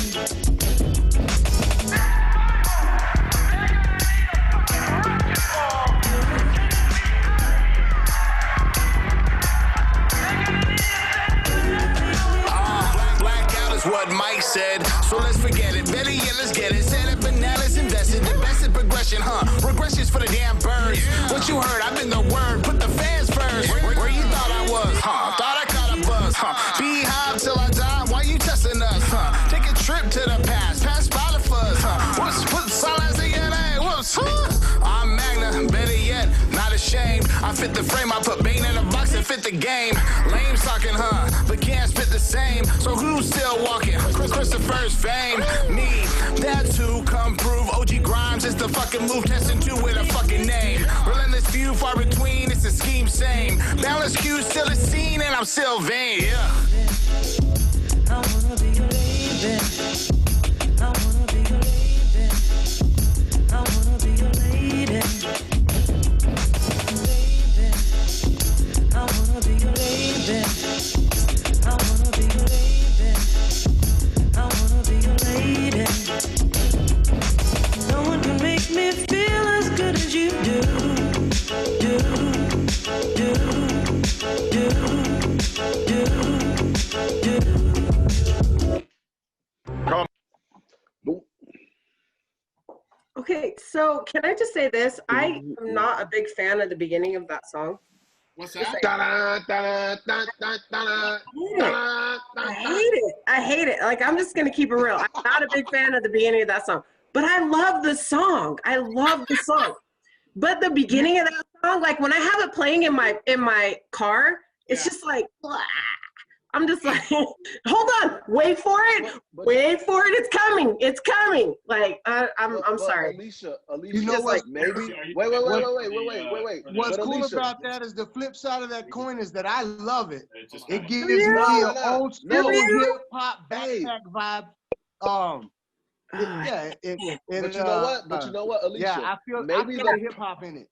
What Mike said, so let's forget it. Better yet, let's get it. Set up bananas, invested, invested progression, huh? Regressions for the damn birds. What you heard? I've been the word. Put the fans first. Where you thought I was, huh? Thought I caught a buzz, huh? Beehive till I die. Why you testing us, huh? Take a trip to the past, pass by the fuzz, huh? What's put silence in A? Whoops, huh? I'm Magna, better yet, not ashamed. I fit the frame, I put Bane in a box and fit the game. Lame talking, huh? But can't spit the same. So who's still walking? Christopher's fame. Me, that's who come prove. OG Grhymes is the fucking move. Testing two with a fucking name. Relentless few far between. It's a scheme same. Balance Q still a scene and I'm still vain. Yeah. I wanna be your lady. I wanna be your lady. I wanna be your lady. I wanna be your lady. I wanna be your lady. I wanna be your lady. No one can make me feel as good as you do. Do. So can I just say this? I am not a big fan of the beginning of that song. What's that? I hate it. I hate it. Like, I'm just gonna keep it real. I'm not a big fan of the beginning of that song, but I love the song. I love the song. But the beginning of that song, like when I have it playing in my car, it's just like, blah. I'm just like, hold on, wait for it, wait for it. It's coming, it's coming. Like I'm sorry. Alicia, You know what? Maybe. Wait. What's cool Alicia, about that is the flip side of that coin is that I love it. It gives you? me an old school you? hip hop backpack vibe. But you know what, Alicia? Yeah, I feel the hip hop in it.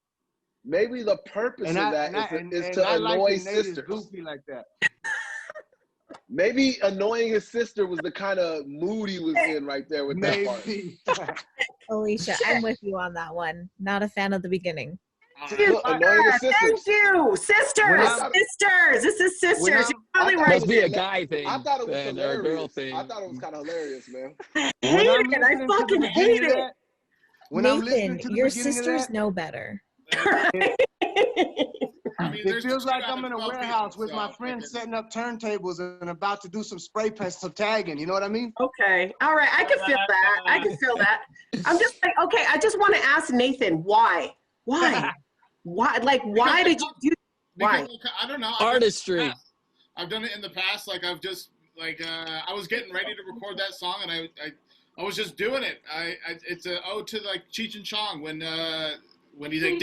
Maybe the purpose of that is to annoy sisters. Goofy like that. Maybe annoying his sister was the kind of mood he was in right there with that part. Alicia, I'm with you on that one. Not a fan of the beginning. Look, annoying his sisters. Thank you, sisters. This is sisters. You're probably right. Must be a guy thing. I thought it was or a hilarious. girl thing. I thought it was kind of hilarious, man. I hate it. I fucking hate it. Nathan, your sisters know better. It feels like I'm in a warehouse with my friends setting up turntables and about to do some spray paint, some tagging. You know what I mean? Okay. All right. I can feel that. I can feel that. I'm just like, okay, I just want to ask Nathan, why? Why? Like, why did you do why? I don't know. Artistry. I've done it in the past. Like, I've just, like, I was getting ready to record that song, and I was just doing it. It's an ode to, like, Cheech and Chong when he's like,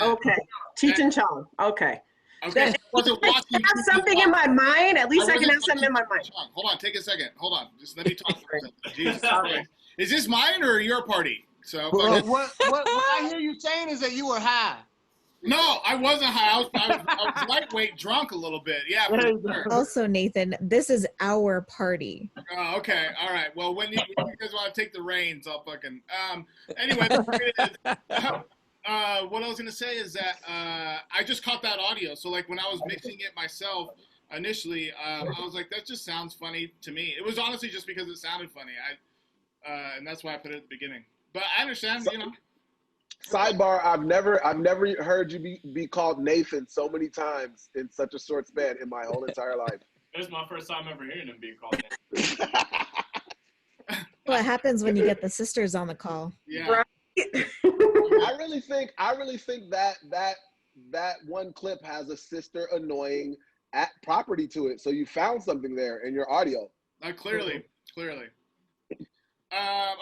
okay, Cheech and Chong. Okay. Okay. I have something in my mind. At least I can have something in my mind. Hold on, take a second. Hold on, just let me talk for a second. Jesus Christ. Is this mine or your party? So what I hear you saying is that you were high. No, I wasn't high. I was lightweight drunk a little bit. Yeah. For sure. Also, Nathan, this is our party. Oh, okay. All right. Well, when you guys want to take the reins, I'll fucking. Anyway, what I was gonna say is that I just caught that audio. So like when I was mixing it myself initially, I was like, that just sounds funny to me. It was honestly just because it sounded funny. And that's why I put it at the beginning. But I understand, you know. Sidebar: I've never heard you be called Nathan so many times in such a short span in my whole entire life. This is my first time ever hearing him being called Nathan. What happens when you get the sisters on the call? Yeah. I really think that one clip has a sister annoying property to it. So you found something there in your audio. Clearly.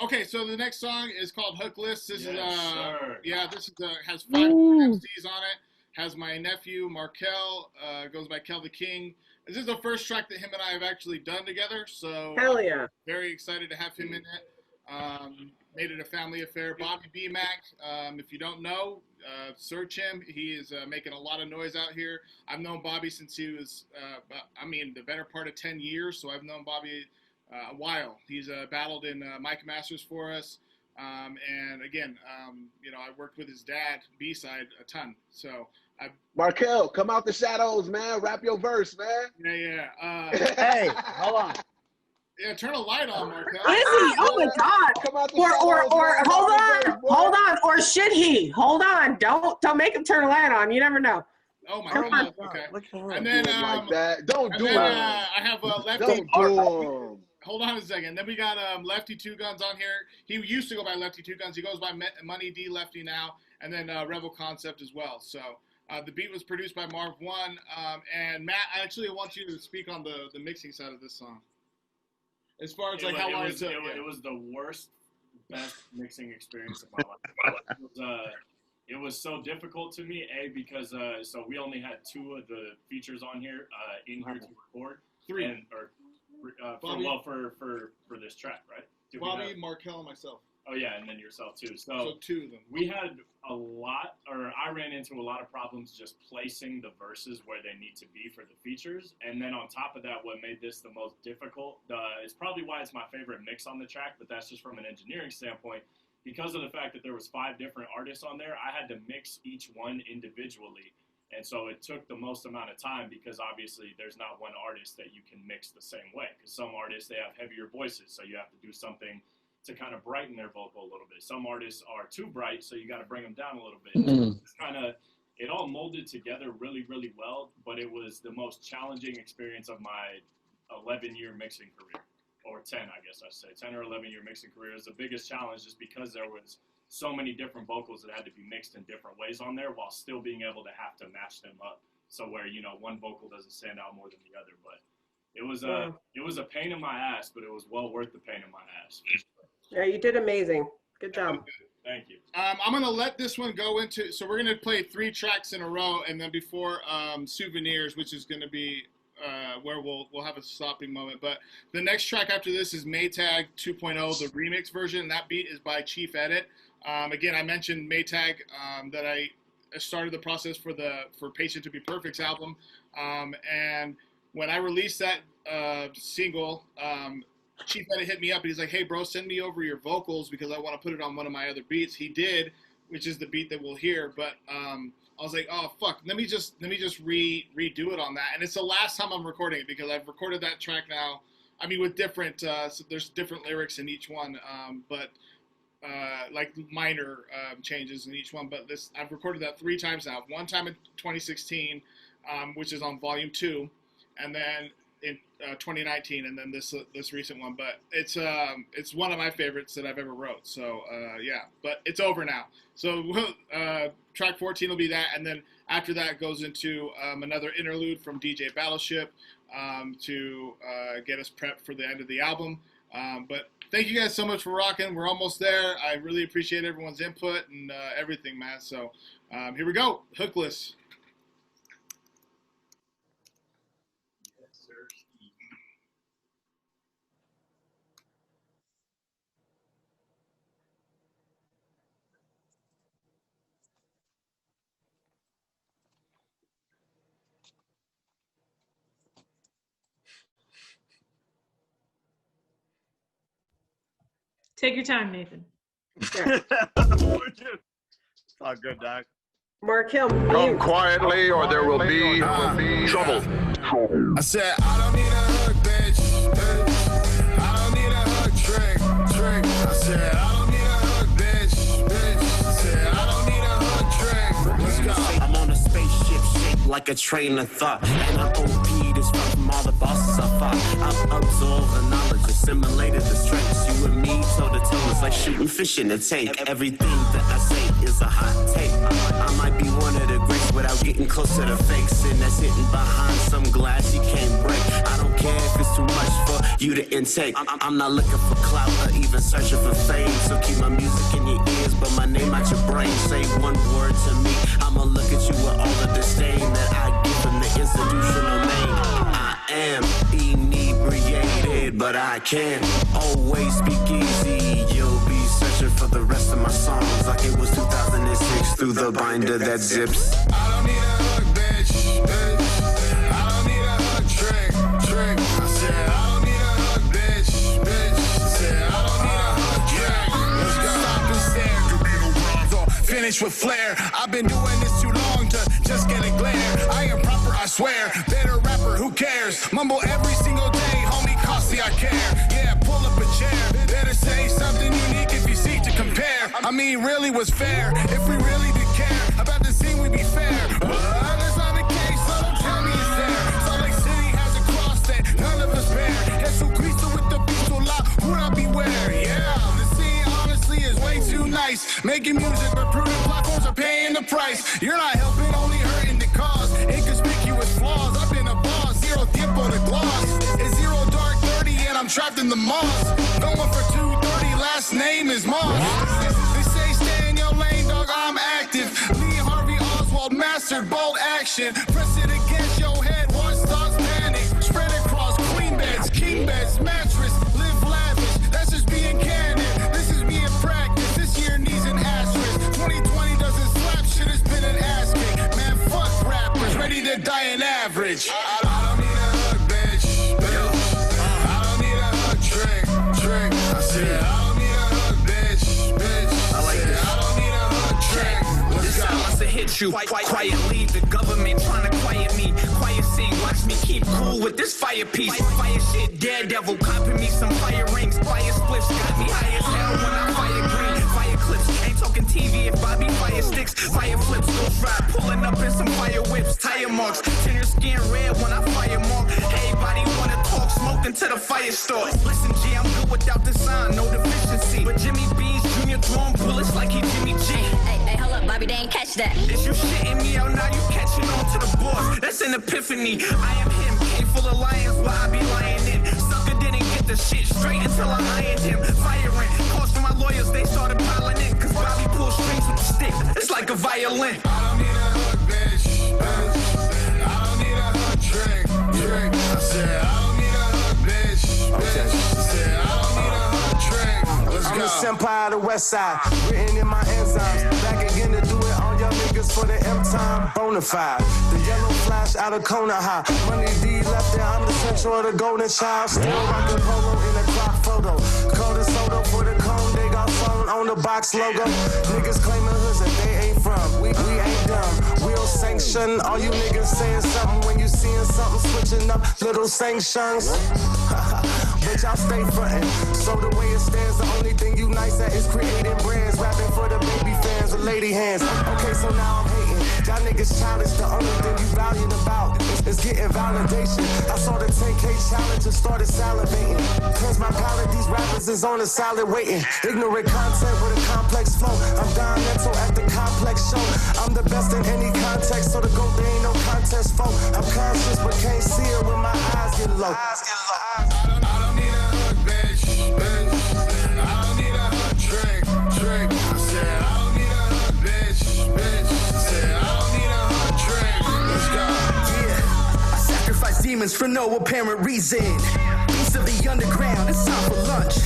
Okay, so the next song is called Hookless. This is has 5 MCs on it. Has my nephew Markel, goes by Kell the King. This is the first track that him and I have actually done together, so hell yeah. Very excited to have him in it. Made it a family affair. Bobby B Mac, if you don't know, search him. He is making a lot of noise out here. I've known Bobby since he was, the better part of 10 years, so I've known Bobby a while. He's battled in Mike Masters for us. And again, I worked with his dad, B-Side, a ton. So Markel, come out the shadows, man. Rap your verse, man. Yeah. Hey, hold on. Yeah, turn a light on, Markel. Is he? Oh my God. Come out the or shadows, hold on. Or should he? Hold on. Don't make him turn a light on. You never know. Oh my God. Okay. And then like that. Don't do it. I have Lefty. Don't do Hold on a second. Then we got Lefty Two Guns on here. He used to go by Lefty Two Guns. He goes by Money D Lefty now. And then Rebel Concept as well. So the beat was produced by Marv Won. And Matt, I actually want you to speak on the mixing side of this song. As far as how long it took. It was the worst, best mixing experience of my life. It was so difficult to me, because so we only had 2 of the features on here in here to record. 3. For this track, right? Bobby, Markel, and myself. Oh yeah, and then yourself too. So 2 of them. We had I ran into a lot of problems just placing the verses where they need to be for the features. And then on top of that, what made this the most difficult, it's probably why it's my favorite mix on the track, but that's just from an engineering standpoint. Because of the fact that there was 5 different artists on there, I had to mix each one individually. And so it took the most amount of time because obviously there's not one artist that you can mix the same way. Because some artists, they have heavier voices, so you have to do something to kind of brighten their vocal a little bit. Some artists are too bright, so you got to bring them down a little bit. It's kind of, it all molded together really, really well, but it was the most challenging experience of my 11-year mixing career, or 10, I guess I should say. 10 or 11-year mixing career is the biggest challenge, just because there was so many different vocals that had to be mixed in different ways on there while still being able to have to match them up. So where, you know, one vocal doesn't stand out more than the other. But it was a pain in my ass, but it was well worth the pain in my ass. Yeah, you did amazing. Good job. Thank you. I'm going to let this one go into, so we're going to play 3 tracks in a row, and then before Souvenirs, which is going to be where we'll have a stopping moment. But the next track after this is Maytag 2.0, the remix version. That beat is by Chief Edit. Again, I mentioned Maytag, that I started the process for Patient to Be Perfect's album. And when I released that single, Chief Edit hit me up and he's like, "Hey bro, send me over your vocals because I want to put it on one of my other beats." He did, which is the beat that we'll hear. But I was like, "Oh fuck, let me just redo it on that." And it's the last time I'm recording it because I've recorded that track now. I mean, with different, so there's different lyrics in each one, but like minor changes in each one. But this, I've recorded that 3 times now. One time in 2016, which is on volume 2, and then in 2019, and then this recent one. But it's one of my favorites that I've ever wrote. So yeah, but it's over now. So track 14 will be that, and then after that goes into another interlude from DJ Battleship to get us prepped for the end of the album. But thank you guys so much for rocking. We're almost there. I really appreciate everyone's input and everything, man. So here we go. Hookless. Take your time, Nathan. All good, Doc. Markel, come quietly or there will be trouble. I said, I don't need a hook, bitch. I don't need a hook, trick. I said, I don't need a hook, bitch. I said, I don't need a hook, trick. Let's go. I'm on a spaceship shaped like a train of thought, and I'm OP this from all the bosses I fought. I've absorbed the knowledge, assimilated the strengths. You and me toe to toe, it's like shooting fish in a tank. Everything that I say is a hot take. I might be one of the greats without getting close to the fakes, and that's hitting behind some glass you can't break. I don't care if it's too much for you to intake. I'm not looking for clout or even searching for fame, so keep my music in your ears but my name out your brain. Say one word to me, I'ma look at you with all the disdain that I get from the institutional name. I am inebriated, but I can always speak easy. You'll be searching for the rest of my songs like it was 2006 through the binder that zips. I don't need a hook, bitch. I don't need a hook, trick. I said, I don't need a hook, bitch. I said, I don't need a hook, trick. Let's go. Stop and stare. Gabino Grhymes Darvey Hent. Finish with flair. I've been doing this too long to just get a glare. I am proper, I swear. Better rapper, who cares? Mumble every single day, homie, costly, I care. Yeah, pull up a chair. Better say something unique if you seek to compare. I mean, really was fair. If we really did care about the scene, we'd be fair. That's not the case, so don't tell me it's there. Salt Lake City has a cross that none of us bear. Jesucristo with the pistola, would I beware? Yeah, the scene honestly is way too nice. Making music, but prudent platforms are paying the price. You're not helping, only hurting the cause. Inconspicuous flaws, I've been a boss. Zero tiempo to gloss. It's 0 dark 30 and I'm trapped in the moss. Going for 230, last name is Moss. They say stay in your lane, dog, I'm active. Lee Harvey Oswald mastered bold action. Press it against your head, watch thoughts panic. Spread across queen beds, king beds, mattress. Live lavish, that's just being candid. This is me in practice, this year needs an asterisk. 2020 doesn't slap shit, it's been an ass kick. Man, fuck rappers, ready to die an average. I don't need a hook, bitch. I don't need a hook, trick. I said, I don't need a hook, bitch. I like this. I don't need a hook, trick. This silence will hit you quietly. The government trying to quiet me. Quiet scene, watch me keep cool with this fire piece. Fire shit, daredevil, copping me some fire rings. Fire spliffs got me high as hell. flips, go fry. Pulling up in some fire whips, tire marks. Turn your skin red when I fire mark. Everybody wanna talk, smoke until the fire starts. Listen, G, I'm good without the sign, no deficiency. But Jimmy B's Jr. throwing bullets like he Jimmy G. Hey, hold up, Bobby, they ain't catch that. Is you shitting me out now? You catching on to the boss? That's an epiphany. I am him, cave full of lions, why I be lying in. Sucker didn't get the shit straight until I ironed him. Firing, calls from my lawyers, they started piling in. Cause Bobby pulls strings with the stick, it's like a violin. I don't need a hook, bitch. I don't need a hook, drink. I said, I don't need a hook, bitch. I said, I don't need a hook, drink. Let's I'm go. the senpai of the west side, written in my enzymes. Back again to do it on your niggas for the M-time. Bonafide, the yellow flash out of Kona High. Money D left there, I'm the central of the golden child. Still rockin' polo in a clock photo. Cold and soda for the cone, they got phone on the box logo. Niggas claiming hoods that they ain't from. We ain't dumb. We'll sanction all you niggas saying something when you seeing something switching up little sanctions. But y'all stay frontin'. So the way it stands, the only thing you nice at is creating brands, rapping for the baby fans with lady hands. Okay, so now I'm hating. Y'all niggas childish, the only thing you valiant about is getting validation. I saw the 10K challenge and started salivating. Cause my palate, these rappers is on the salad waiting. Ignorant content with a complex flow. I'm Don Neto at the complex show. I'm the best in any context, so the GOAT, there ain't no contest foe. I'm conscious but can't see it when my eyes get low. I don't need a hook, bitch. I don't need a hook, drink. I said, I don't need a hook, bitch. I said, I don't need a hook, drink. Let's go. Yeah, I sacrifice demons for no apparent reason. Beasts of the underground, it's time for lunch.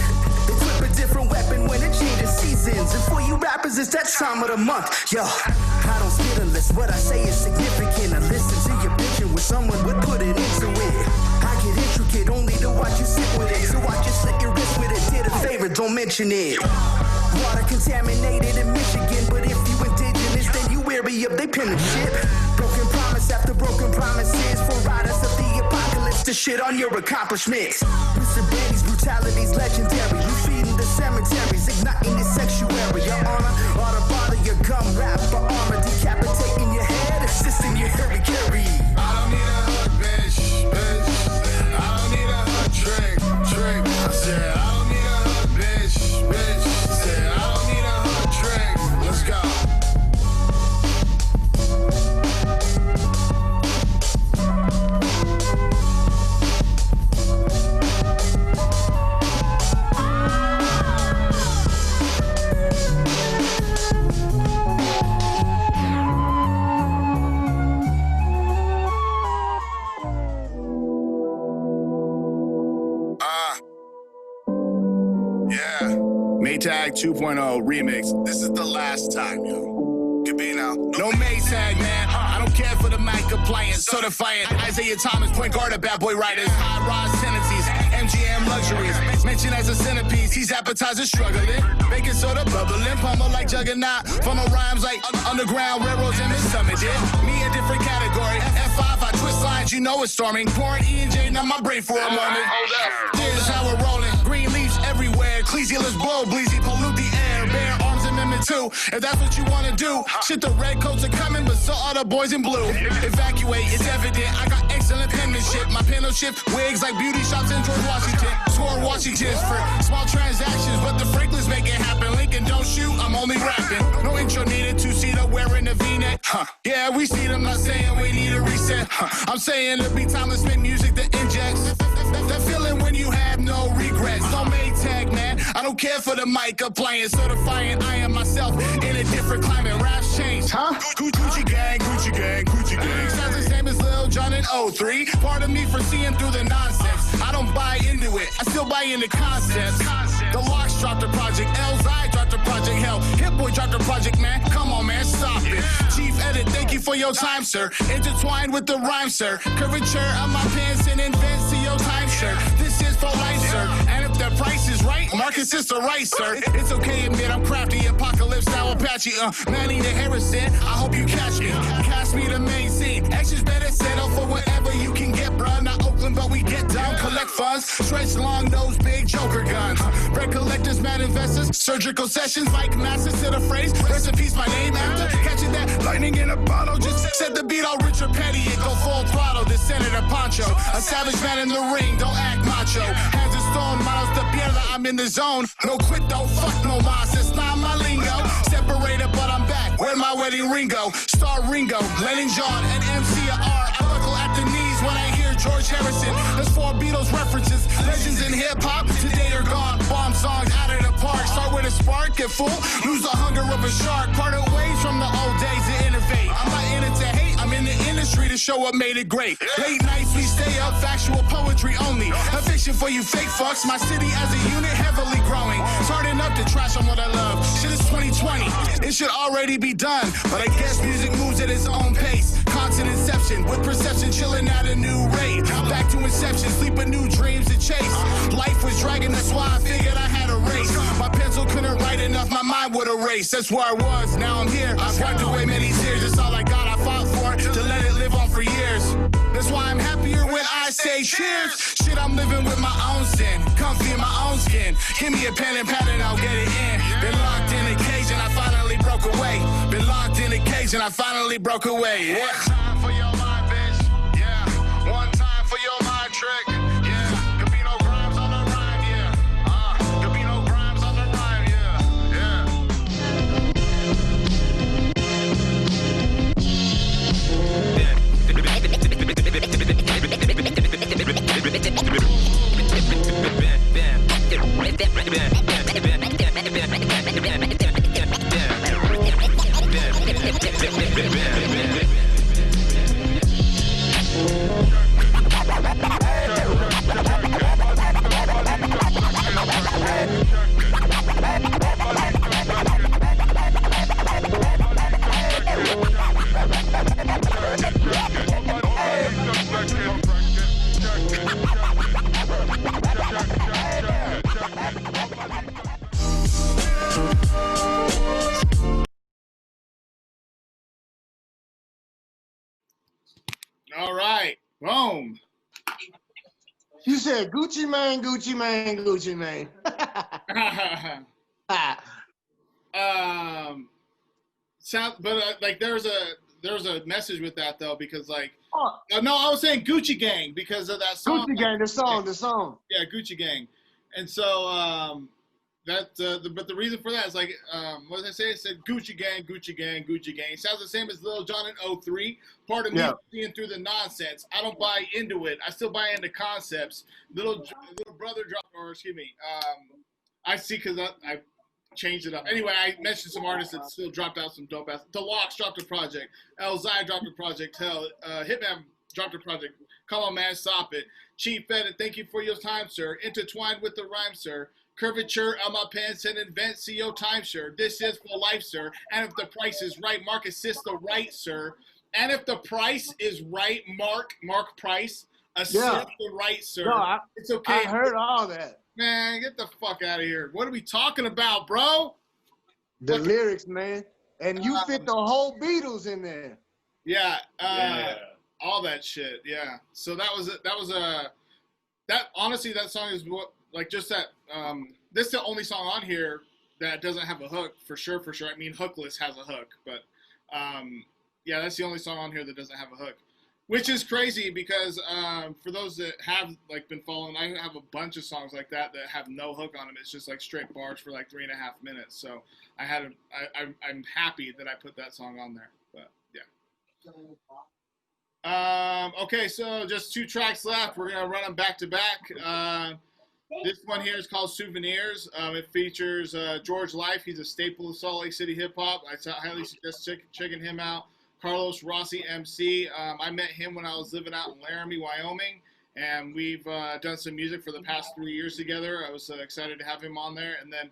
Equip a different weapon when it changes seasons. And for you rappers, it's that time of the month. Yo, I don't spit unless what I say is significant. I listen to your bitchin' where someone would put it into it. I get intricate only to watch you sit with it. So I just slit your wrist with it. Did a favor, don't mention it. Water contaminated in Michigan, but if you indigenous, then you weary of they pin the ship. Broken promise after broken promises for riders of the apocalypse to shit on your accomplishments. Mr. Benny's brutality's legendary. You feeding the cemeteries, igniting your sexuary. Your honor, all the bottle, your gum wrap for armor, decapitating your head, assisting your hurry-carry. I don't need a hook, bitch. I don't need a hook, drink. I said, I don't need a hook, bitch. I said, I don't need a hook, drink. Let's go. Yeah. Maytag 2.0 remix. This is the last time, yo. Gabino. No Maytag, man. I don't care for the mic appliance. Certifying Isaiah Thomas, point guard of Bad Boy Riders. High rise tendencies, MGM luxuries. Mentioned as a centerpiece, he's appetizer struggling. Baking soda bubbling, pummel like Juggernaut. Funnel rhymes like underground railroads in Miss Summit. Yeah. Me a different category. F5, I twist lines, you know it's storming. Pouring E&J, now my brain for a moment. Here's how we're rolling. Green leaves everywhere. Ecclesialis blow, bleezy, pollute the air. Bare arms amendment too. If that's what you wanna do, shit, the red coats are coming, but so are the boys in blue. Evacuate, it's evident. I got excellent penmanship. My panel shift wigs like beauty shops in George Washington. Score Washingtons for small transactions, but the Franklins make it happen. Lincoln don't shoot, I'm only rapping. No intro needed to see the wearing a V-neck. Yeah, we see them, not saying we need a reset. I'm saying it'll be time to spit music that injects. That feeling when you have no regrets. No Maytag, man. I don't care for the mic appliance. Certifying I am myself in a different climate. Raps change, huh? Gucci gang, Gucci gang, Gucci gang. Sounds the same as Lil Jon in 03. Pardon me for seeing through the nonsense. I don't buy into it. I still buy into concepts. The Locks dropped the project. LZI dropped the project. Hell, Hit Boy dropped the project, man. Come on, man, stop it. Chief Edit, thank you for your time, sir. Intertwined with the rhyme, sir. Curvature of my pants and invents to your time, sir. This is for life, sir. And if the price is right, Marcus is the right, sir. It's okay, admit I'm crafty. Apocalypse style Apache. Manny the Harrison. I hope you catch me. Cast me the main scene. Actions better settle for whatever you can get, bruh. Not Oakland, but we get down. Collect funds. Stretch long those big Joker guns. Red collectors, man. outside investors, surgical sessions, like masters to the phrase. Recipes, my name after catching that lightning in a bottle. Just set the beat all Richard Petty and go full throttle. This Senator Poncho, a savage man in the ring, don't act macho. Hands of stone, manos de pierda, I'm in the zone. No quit though, fuck no mas, it's not my lingo. Separated, but I'm back. Where my wedding ring go? Star Ringo, Lennon John, and MCR. I buckle at the knees when I hear George Harrison. There's 4 Beatles references, legends in hip hop. Today are gone, bomb songs out of the park. Start with a spark, get full, lose the hunger of a shark. Parted ways from the old days to innovate. I'm not in it to hate, I'm in the industry to show what made it great. Late nights we stay up, factual poetry only. A fiction for you fake fucks. My city as a unit heavily growing. It's hard enough to trash on what I love. Shit is 2020, it should already be done. But I guess music moves at its own pace. Constant inception, with perception chilling at a new rate. Back to inception, sleep with new dreams to chase. Life was dragging, that's why I figured I had a race. My pencil couldn't write enough, my mind would erase. That's where I was, now I'm here. I've wiped away many tears, that's all I got. I fought for it, to let it live on for years. That's why I'm happier when I say cheers. Shit, I'm living with my own sin, comfy in my own skin. Give me a pen and pad and I'll get it in. Been locked in a cage and I finally broke away. Been locked in a cage and I finally broke away. Yeah. One time for your mind, bitch. Yeah. One time for your mind trick. Yeah. Gabino Grhymes on the rhyme. Yeah. Gabino Grhymes on the rhyme. All right, boom. You said Gucci Mane, Gucci Mane, Gucci Mane. Like there's a message with that though, because like no, I was saying Gucci Gang because of that song. Gucci Gang, the song. Yeah, Gucci Gang, and so but the reason for that is like what did I say? It said Gucci Gang, Gucci Gang, Gucci Gang. It sounds the same as Lil Jon in 03. Part of me seeing through the nonsense. I don't buy into it. I still buy into concepts. Little brother dropped, or excuse me, I see because I changed it up. Anyway, I mentioned some artists that still dropped out some dope ass. Deluxe dropped a project. Elzai dropped a project. Hell, Hitman dropped a project. Come on, man, stop it. Chief Fed, thank you for your time, sir. Intertwined with the rhyme, sir. Curvature on my pants and invent CO time, sir. This is for life, sir. And if the price is right, Mark assist the right, sir. And if the price is right, Mark Price, assist the right, sir. No, it's okay. I heard all that. Man, get the fuck out of here. What are we talking about, bro? The lyrics, man. And you fit the whole Beatles in there. Yeah. All that shit. Yeah. So honestly, that song is what, like, just that, this is the only song on here that doesn't have a hook, for sure. I mean, Hookless has a hook, but, yeah, that's the only song on here that doesn't have a hook, which is crazy because, for those that have, like, been following, I have a bunch of songs like that have no hook on them. It's just, like, straight bars for, like, 3.5 minutes. So I'm happy that I put that song on there, but, yeah. Okay, so just 2 tracks left. We're going to run them back to back. This one here is called Souvenirs. It features George Life. He's a staple of Salt Lake City hip hop. I highly suggest checking him out. CarlosRossiMC. I met him when I was living out in Laramie, Wyoming, and we've done some music for the past 3 years together. I was excited to have him on there. And then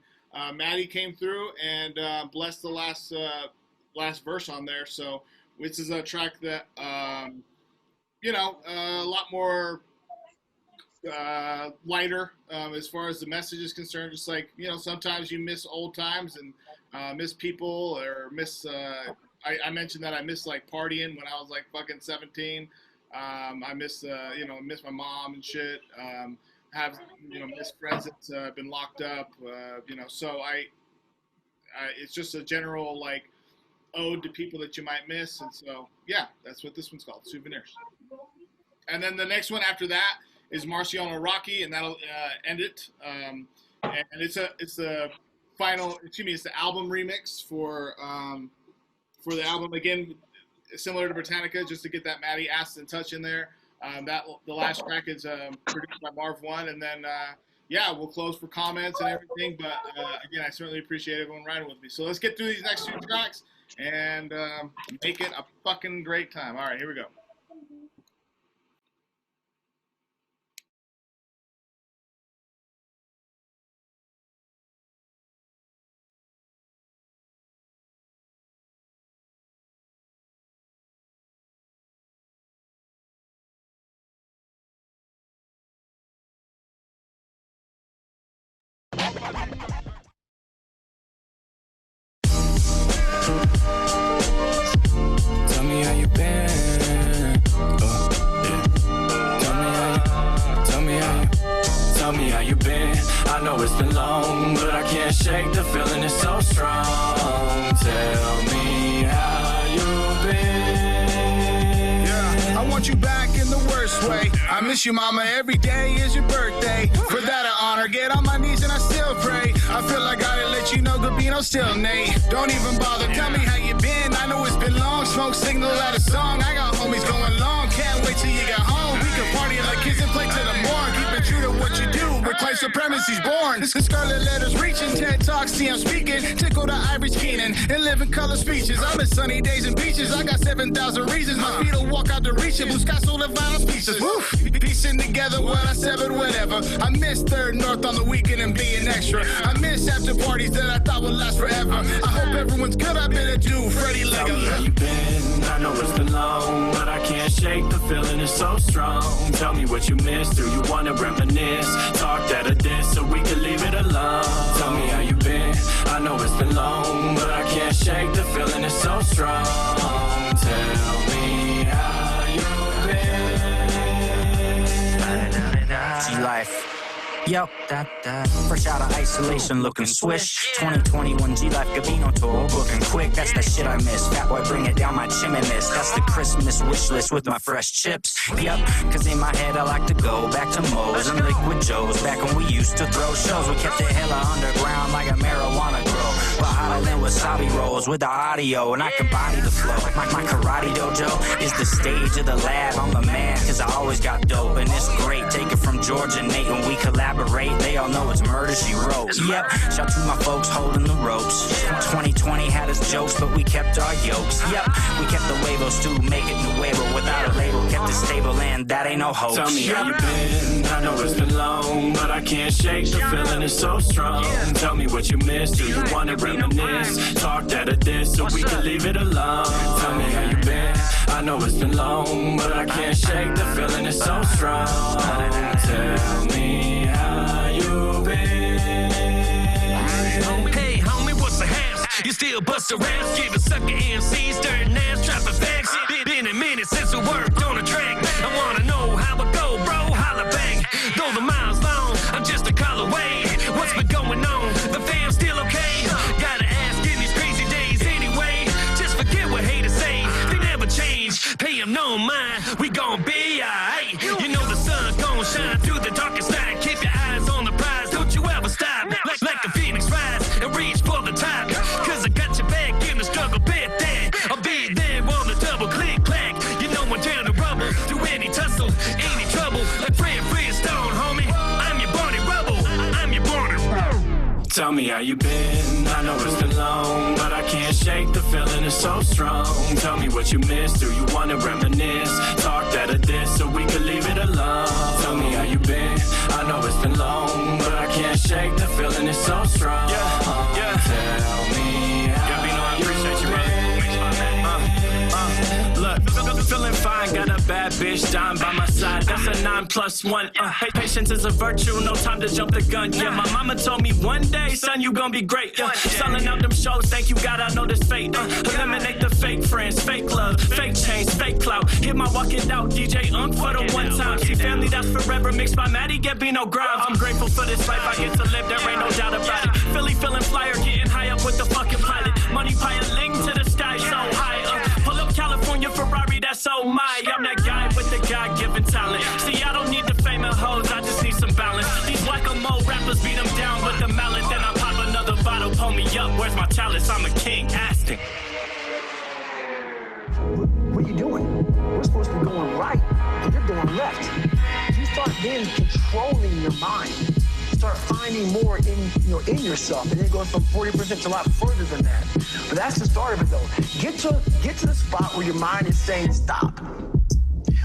Matty came through and blessed the last verse on there. So this is a track that, a lot more lighter as far as the message is concerned. Just like, sometimes you miss old times and miss people or miss I mentioned that I miss like partying when I was like fucking 17. I miss miss my mom and shit. have missed friends that's been locked up. So it's just a general like ode to people that you might miss, and so yeah, that's what this one's called, Souvenirs. And then the next one after that is Marciano Rocky, and that'll end it. And it's the album remix for the album, again, similar to Britannica, just to get that Matty Aston touch in there. The last track is produced by Marv Won, and then we'll close for comments and everything. But again, I certainly appreciate everyone riding with me. So let's get through these next 2 tracks and make it a fucking great time. All right, here we go. Tell me how you been. Tell me how you been. I know it's been long, but I can't shake the feeling. It's so strong. Tell me how you been. Yeah, I want you back in the worst way. I miss you, mama. Every day is your birthday. For that I honor. Get on my knees and I still pray. I feel like I gotta let you know Gabino still Nate. Don't even bother. Tell me how you been. I know it's been long. Smoke signal at a song. I got homies going long. Can't wait till you get home. We can party like kids and play to the morning. Keep it true to what you do. Where clay supremacy's born. This scarlet letters reaching. TED Talks, see I'm speaking. Tickle the Irish Keenan. And live in color speeches. I miss sunny days and beaches. I got 7,000 reasons. My feet will walk out to reach it. Blue sky, soul, and vinyl pieces. Woo! Piecing together what I said, but whatever. I miss Third North on the weekend and being extra. I miss after parties that I thought would last forever. I hope everyone's good. I've been a dude, Freddie Lego. Tell me how you been. I know it's been long, but I can't shake the feeling. It's so strong. Tell me what you missed. Do you wanna reminisce? Talk that or this, so we can leave it alone. Tell me how you been. I know it's been long, but I can't shake the feeling. It's so strong. Tell me how you been. G-Life. Yo, fresh out of isolation, looking swish. 2021 G-Life Gabino tour, booking quick. That's the shit I miss. Fat boy, bring it down my chimney list. That's the Christmas wish list with my fresh chips. Yup, cause in my head I like to go back to Moe's and Liquid Joe's. Back when we used to throw shows, we kept it hella underground like a marijuana grow. But hotter than wasabi rolls with the audio, and I can body the flow. My karate dojo is the stage of the lab. I'm the man, cause I always got dope, and it's great. Take it from George and Nate when we collaborate. They all know it's murder, she wrote. Yep, shout to my folks holding the ropes. 2020 had us jokes, but we kept our yokes. Yep, we kept the huevos too, make it nuevo without a label. Kept it stable, and that ain't no hoax. Tell me how you been. I know it's been long, but I can't shake the feeling. It's so strong. Tell me what you missed. Do you wanna reminisce? Talk that or this, so we can leave it alone. Tell me how you been. I know it's been long, but I can't shake the feeling. It's so strong. Tell me how you been. Hey, homie, what's the haps? You still bust around, giving sucker MCs, dirty ass, dropping facts. Been a minute since we worked on a track. I wanna know how it go, bro, holla back. Though the miles long, I'm just a call away. What's been going on? The fam still okay? Gotta ask in these crazy days anyway. Just forget what haters say, they never change. Pay them no mind, we gon' be alright. You know the sun gon' shine through the darkest night. Keep your eyes on the prize, don't you ever stop. Like the phoenix rise and reach for the top. Cause I got your back in the struggle, bet that. I'll be there on the double click clack. You know I'm down to rubble through any tussle, any trouble. Like Fred Flintstone, homie. I'm your Barney Rubble. I'm your Barney Rubble. Tell me how you been. I know it's been long, but I can't shake the feeling. It's so strong. Tell me what you missed. Do you wanna reminisce? Talk that or this, so we can leave it alone. Tell me how you been. I know it's been long, but I can't shake the feeling. It's so strong. Yeah. Tell me how you I appreciate you, brother. Look, feeling fine, got a bad bitch dying by my side. That's a 9+1. Patience is a virtue, no time to jump the gun. Yeah, my mama told me one day, son, you gon' be great. Selling out them shows, thank you God, I know this fate. Eliminate the fake friends, fake love, fake chains, fake clout. Hit my walk it out, DJ Unk for the one time. See family that last forever, mixed by Matty Gabino Grhymes. I'm grateful for this life I get to live, there ain't no doubt about it. Philly feeling flyer, getting high up with the fucking pilot. Money piling to the sky so high. Pull up California Ferrari, that's so my. I'm that guy with the God-given talent. See, I don't need the fame and hoes, I just need some balance. These whack-a-mole rappers beat them down with the mallet, then I pop another bottle, pull me up. Where's my chalice? I'm a king, Aston. What are you doing? We're supposed to be going right, and you're going left. You start then controlling your mind. Start finding more in yourself, and it goes from 40% to a lot further than that. But that's the start of it, though. Get to the spot where your mind is saying stop.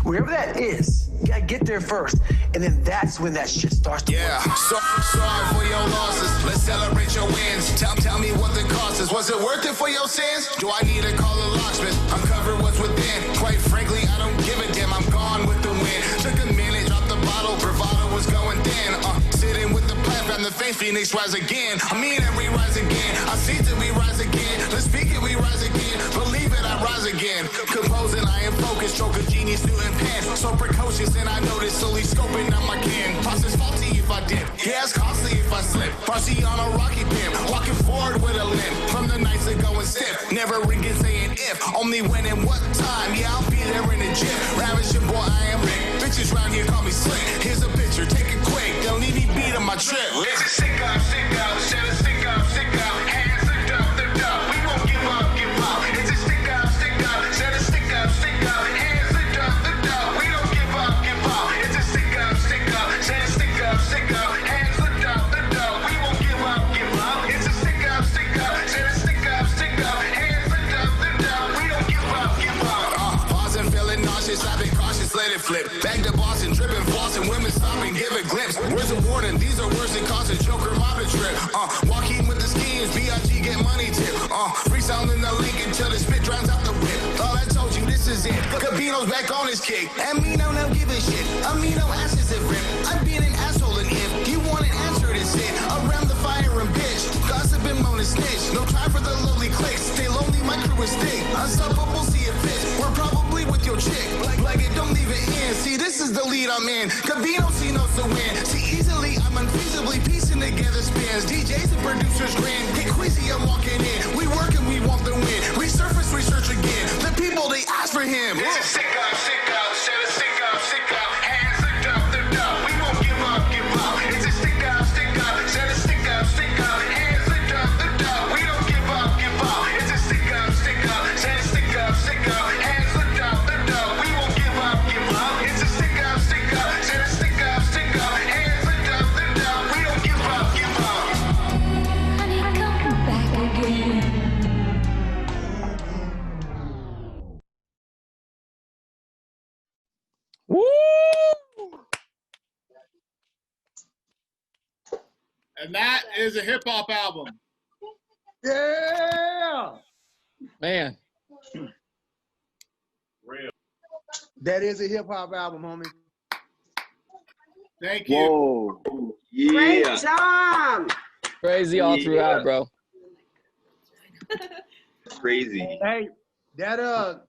Wherever that is, you gotta get there first, and then that's when that shit starts to work. Sorry for your losses. Let's celebrate your wins. Tell me what the cost is. Was it worth it for your sins? Do I need to call a locksmith? Uncover what's within. Quite frankly, I don't give a damn. I'm gone with the wind. Took a minute, dropped the bottle. Bravado was going thin. Sitting with the platform, the faith phoenix rise again. I mean it, we rise again. I see that we rise again. Let's speak it, we rise again. Believe it, I rise again. Composing, I am focused. Stroke of genius, student pen. So precocious, and I notice slowly scoping out my kin. Process faulty if I dip. Yeah, it's costly if I slip. Marciano rocky pimp. Walking forward with a limp. From the nights that going stiff. Never ringing saying if. Only when and what time. Yeah, I'll be there in the gym. Ravishing boy, I am Rick. Bitches round here call me slick. Here's a picture, take it quick. Don't need me beat on my trip. It's a sick up, shut a sick up, hands lift up, we won't give up, it's a stick up, shut a stick up, hands lift up, we don't give up, it's a stick up, shut a stick up, hands lift up, we won't give up, it's a stick up, shut a stick up, hands lift up, we don't give up, pause and feeling nauseous, I've been cautious, let it flip, back to Boston, dripping, flossing, women stop and give a glimpse, words of warning, these are words that cause a joker motor trip, walking with the schemes, B.I.G. get money tip, freestyling the link until the spit drowns out the whip, thought I told you this is it, Gabino's back on his kick, Amino now give a shit, Amino asses have ripped, I'm being an asshole and if you want an answer to sit, around the fire and bitch, gossip and moan and snitch, no time for the lovely clicks, stay lonely, my crew is thick, unstoppable, see it fits, we're probably with your chick, like it, don't leave it in, see this is the lead I'm in, Gabino see knows to win, see easily, I'm unfeasibly piecing together spins, DJs and producers grin, get queasy, I'm walking in, we work and we want the win, resurface, research again, the people they ask for him, it's a sick up, shut a stick up, hands lift up, we won't give up, it's a stick up, shut a stick up, hands lift up, we don't give up, it's a stick up, shut a stick up, hands lift up, we won't give up, it's a stick up, shut a stick up, hands lift up, we don't give up, Honey, come back again. Woo! And that is a hip hop album. Yeah. Man. Real. That is a hip hop album, homie. Thank you. Whoa. Yeah. Great job. Crazy all throughout, bro. Crazy. Hey, that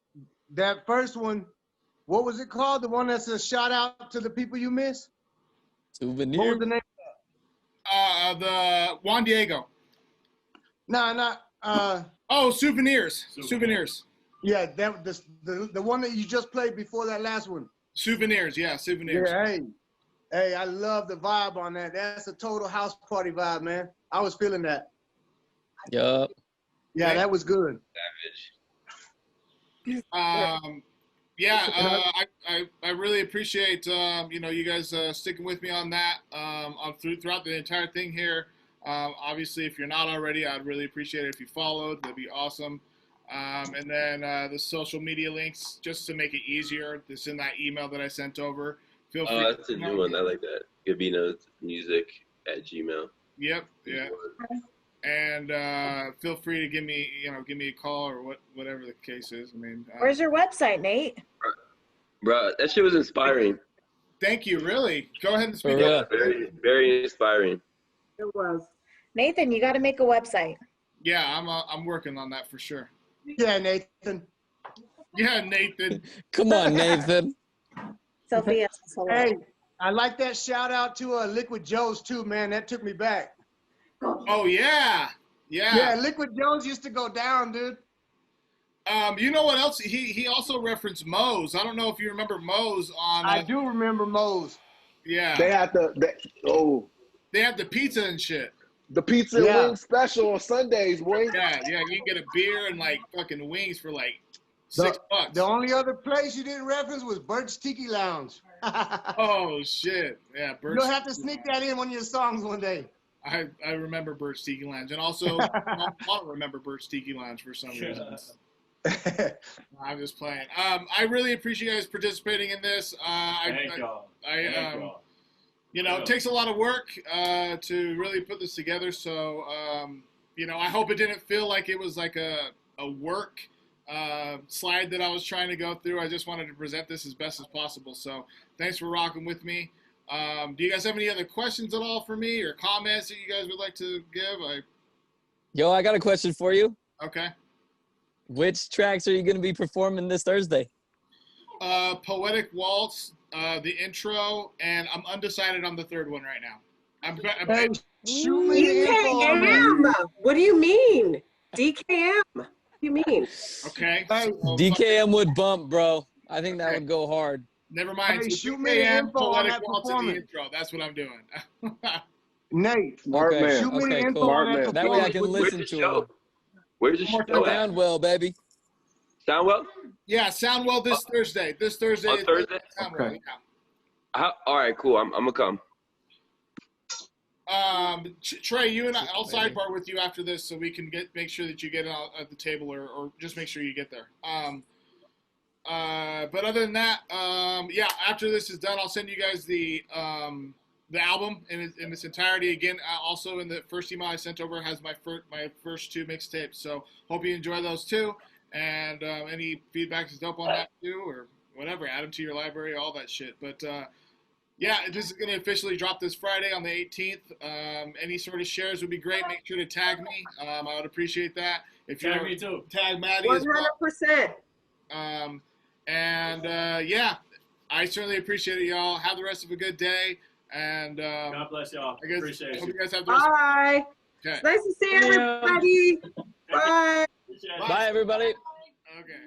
first one, what was it called? The one that's a shout out to the people you miss? Souvenirs. What was the name? The Juan Diego. Oh, Souvenirs. Souvenirs. Yeah, the one that you just played before that last one. Souvenirs, yeah, Souvenirs. Yeah, hey, I love the vibe on that. That's a total house party vibe, man. I was feeling that. Yup. Yeah, that was good. I really appreciate you guys sticking with me on that throughout the entire thing here. Obviously, if you're not already, I'd really appreciate it if you followed. That'd be awesome. And then the social media links, just to make it easier, this in that email that I sent over. Feel free. That's a new one. I like that. Gabinomusic@gmail. Yep. Yeah. And feel free to give me a call or whatever the case is. I mean, where's your website, Nate? Bro, that shit was inspiring. Thank you. Really, go ahead and speak up. Very, very inspiring. It was. Nathan, you got to make a website. Yeah, I'm working on that for sure. Yeah, Nathan. Yeah, Nathan. Come on, Nathan. Sophia. Hey, I like that shout out to Liquid Joe's too, man. That took me back. Oh yeah, yeah. Yeah, Liquid Joe's used to go down, dude. You know what else? He also referenced Moe's. I don't know if you remember Moe's on. I do remember Moe's. Yeah. They had They have the pizza and shit. The pizza and wings special on Sundays, boy. Yeah, you can get a beer and like fucking wings for like $6. The only other place you didn't reference was Birch Tiki Lounge. Oh shit! Yeah, Birch. You'll have to sneak that in one of your songs one day. I remember Birch Tiki Lounge, and also I don't remember Birch Tiki Lounge for some reason. I'm just playing. I really appreciate you guys participating in this. Thank y'all. You know, it takes a lot of work to really put this together. So, you know, I hope it didn't feel like it was like a work slide that I was trying to go through. I just wanted to present this as best as possible. So thanks for rocking with me. Do you guys have any other questions at all for me or comments that you guys would like to give? Yo, I got a question for you. Okay. Which tracks are you going to be performing this Thursday? Poetic Waltz, the intro, and I'm undecided on the third one right now. D.K.M. What do you mean? D.K.M. What do you mean? Okay. D.K.M. would bump, bro. I think that would go hard. Never mind. Hey, So shoot me the D.K.M. info on Poetic that Waltz and the performance. intro. That's what I'm doing. Nate. Smart Okay, man. Shoot me the okay, info cool. on that That way I can Where's listen the to show? it. Where's the show at? Sound well, baby. Soundwell? Yeah, Soundwell this Thursday. This Thursday. On Thursday? Soundwell, Okay. yeah. All right, cool. I'm gonna come. Trey, you and I'll sidebar with you after this so we can make sure that you get out at the table or just make sure you get there. But other than that, yeah, after this is done, I'll send you guys the album in its entirety. Again, also in the first email I sent over has my first two mixtapes. So hope you enjoy those too. And any feedback is dope on that too, or whatever. Add them to your library, all that shit. But yeah, this is going to officially drop this Friday on the 18th. Any sort of shares would be great. Make sure to tag me. I would appreciate that. If you Tag me too. Tag Matty as well. 100%. Yeah, I certainly appreciate it, y'all. Have the rest of a good day. And God bless y'all. I guess, Appreciate hope you. you guys have the rest Bye. Okay. It's nice to see everybody. Bye. Bye, everybody. Okay.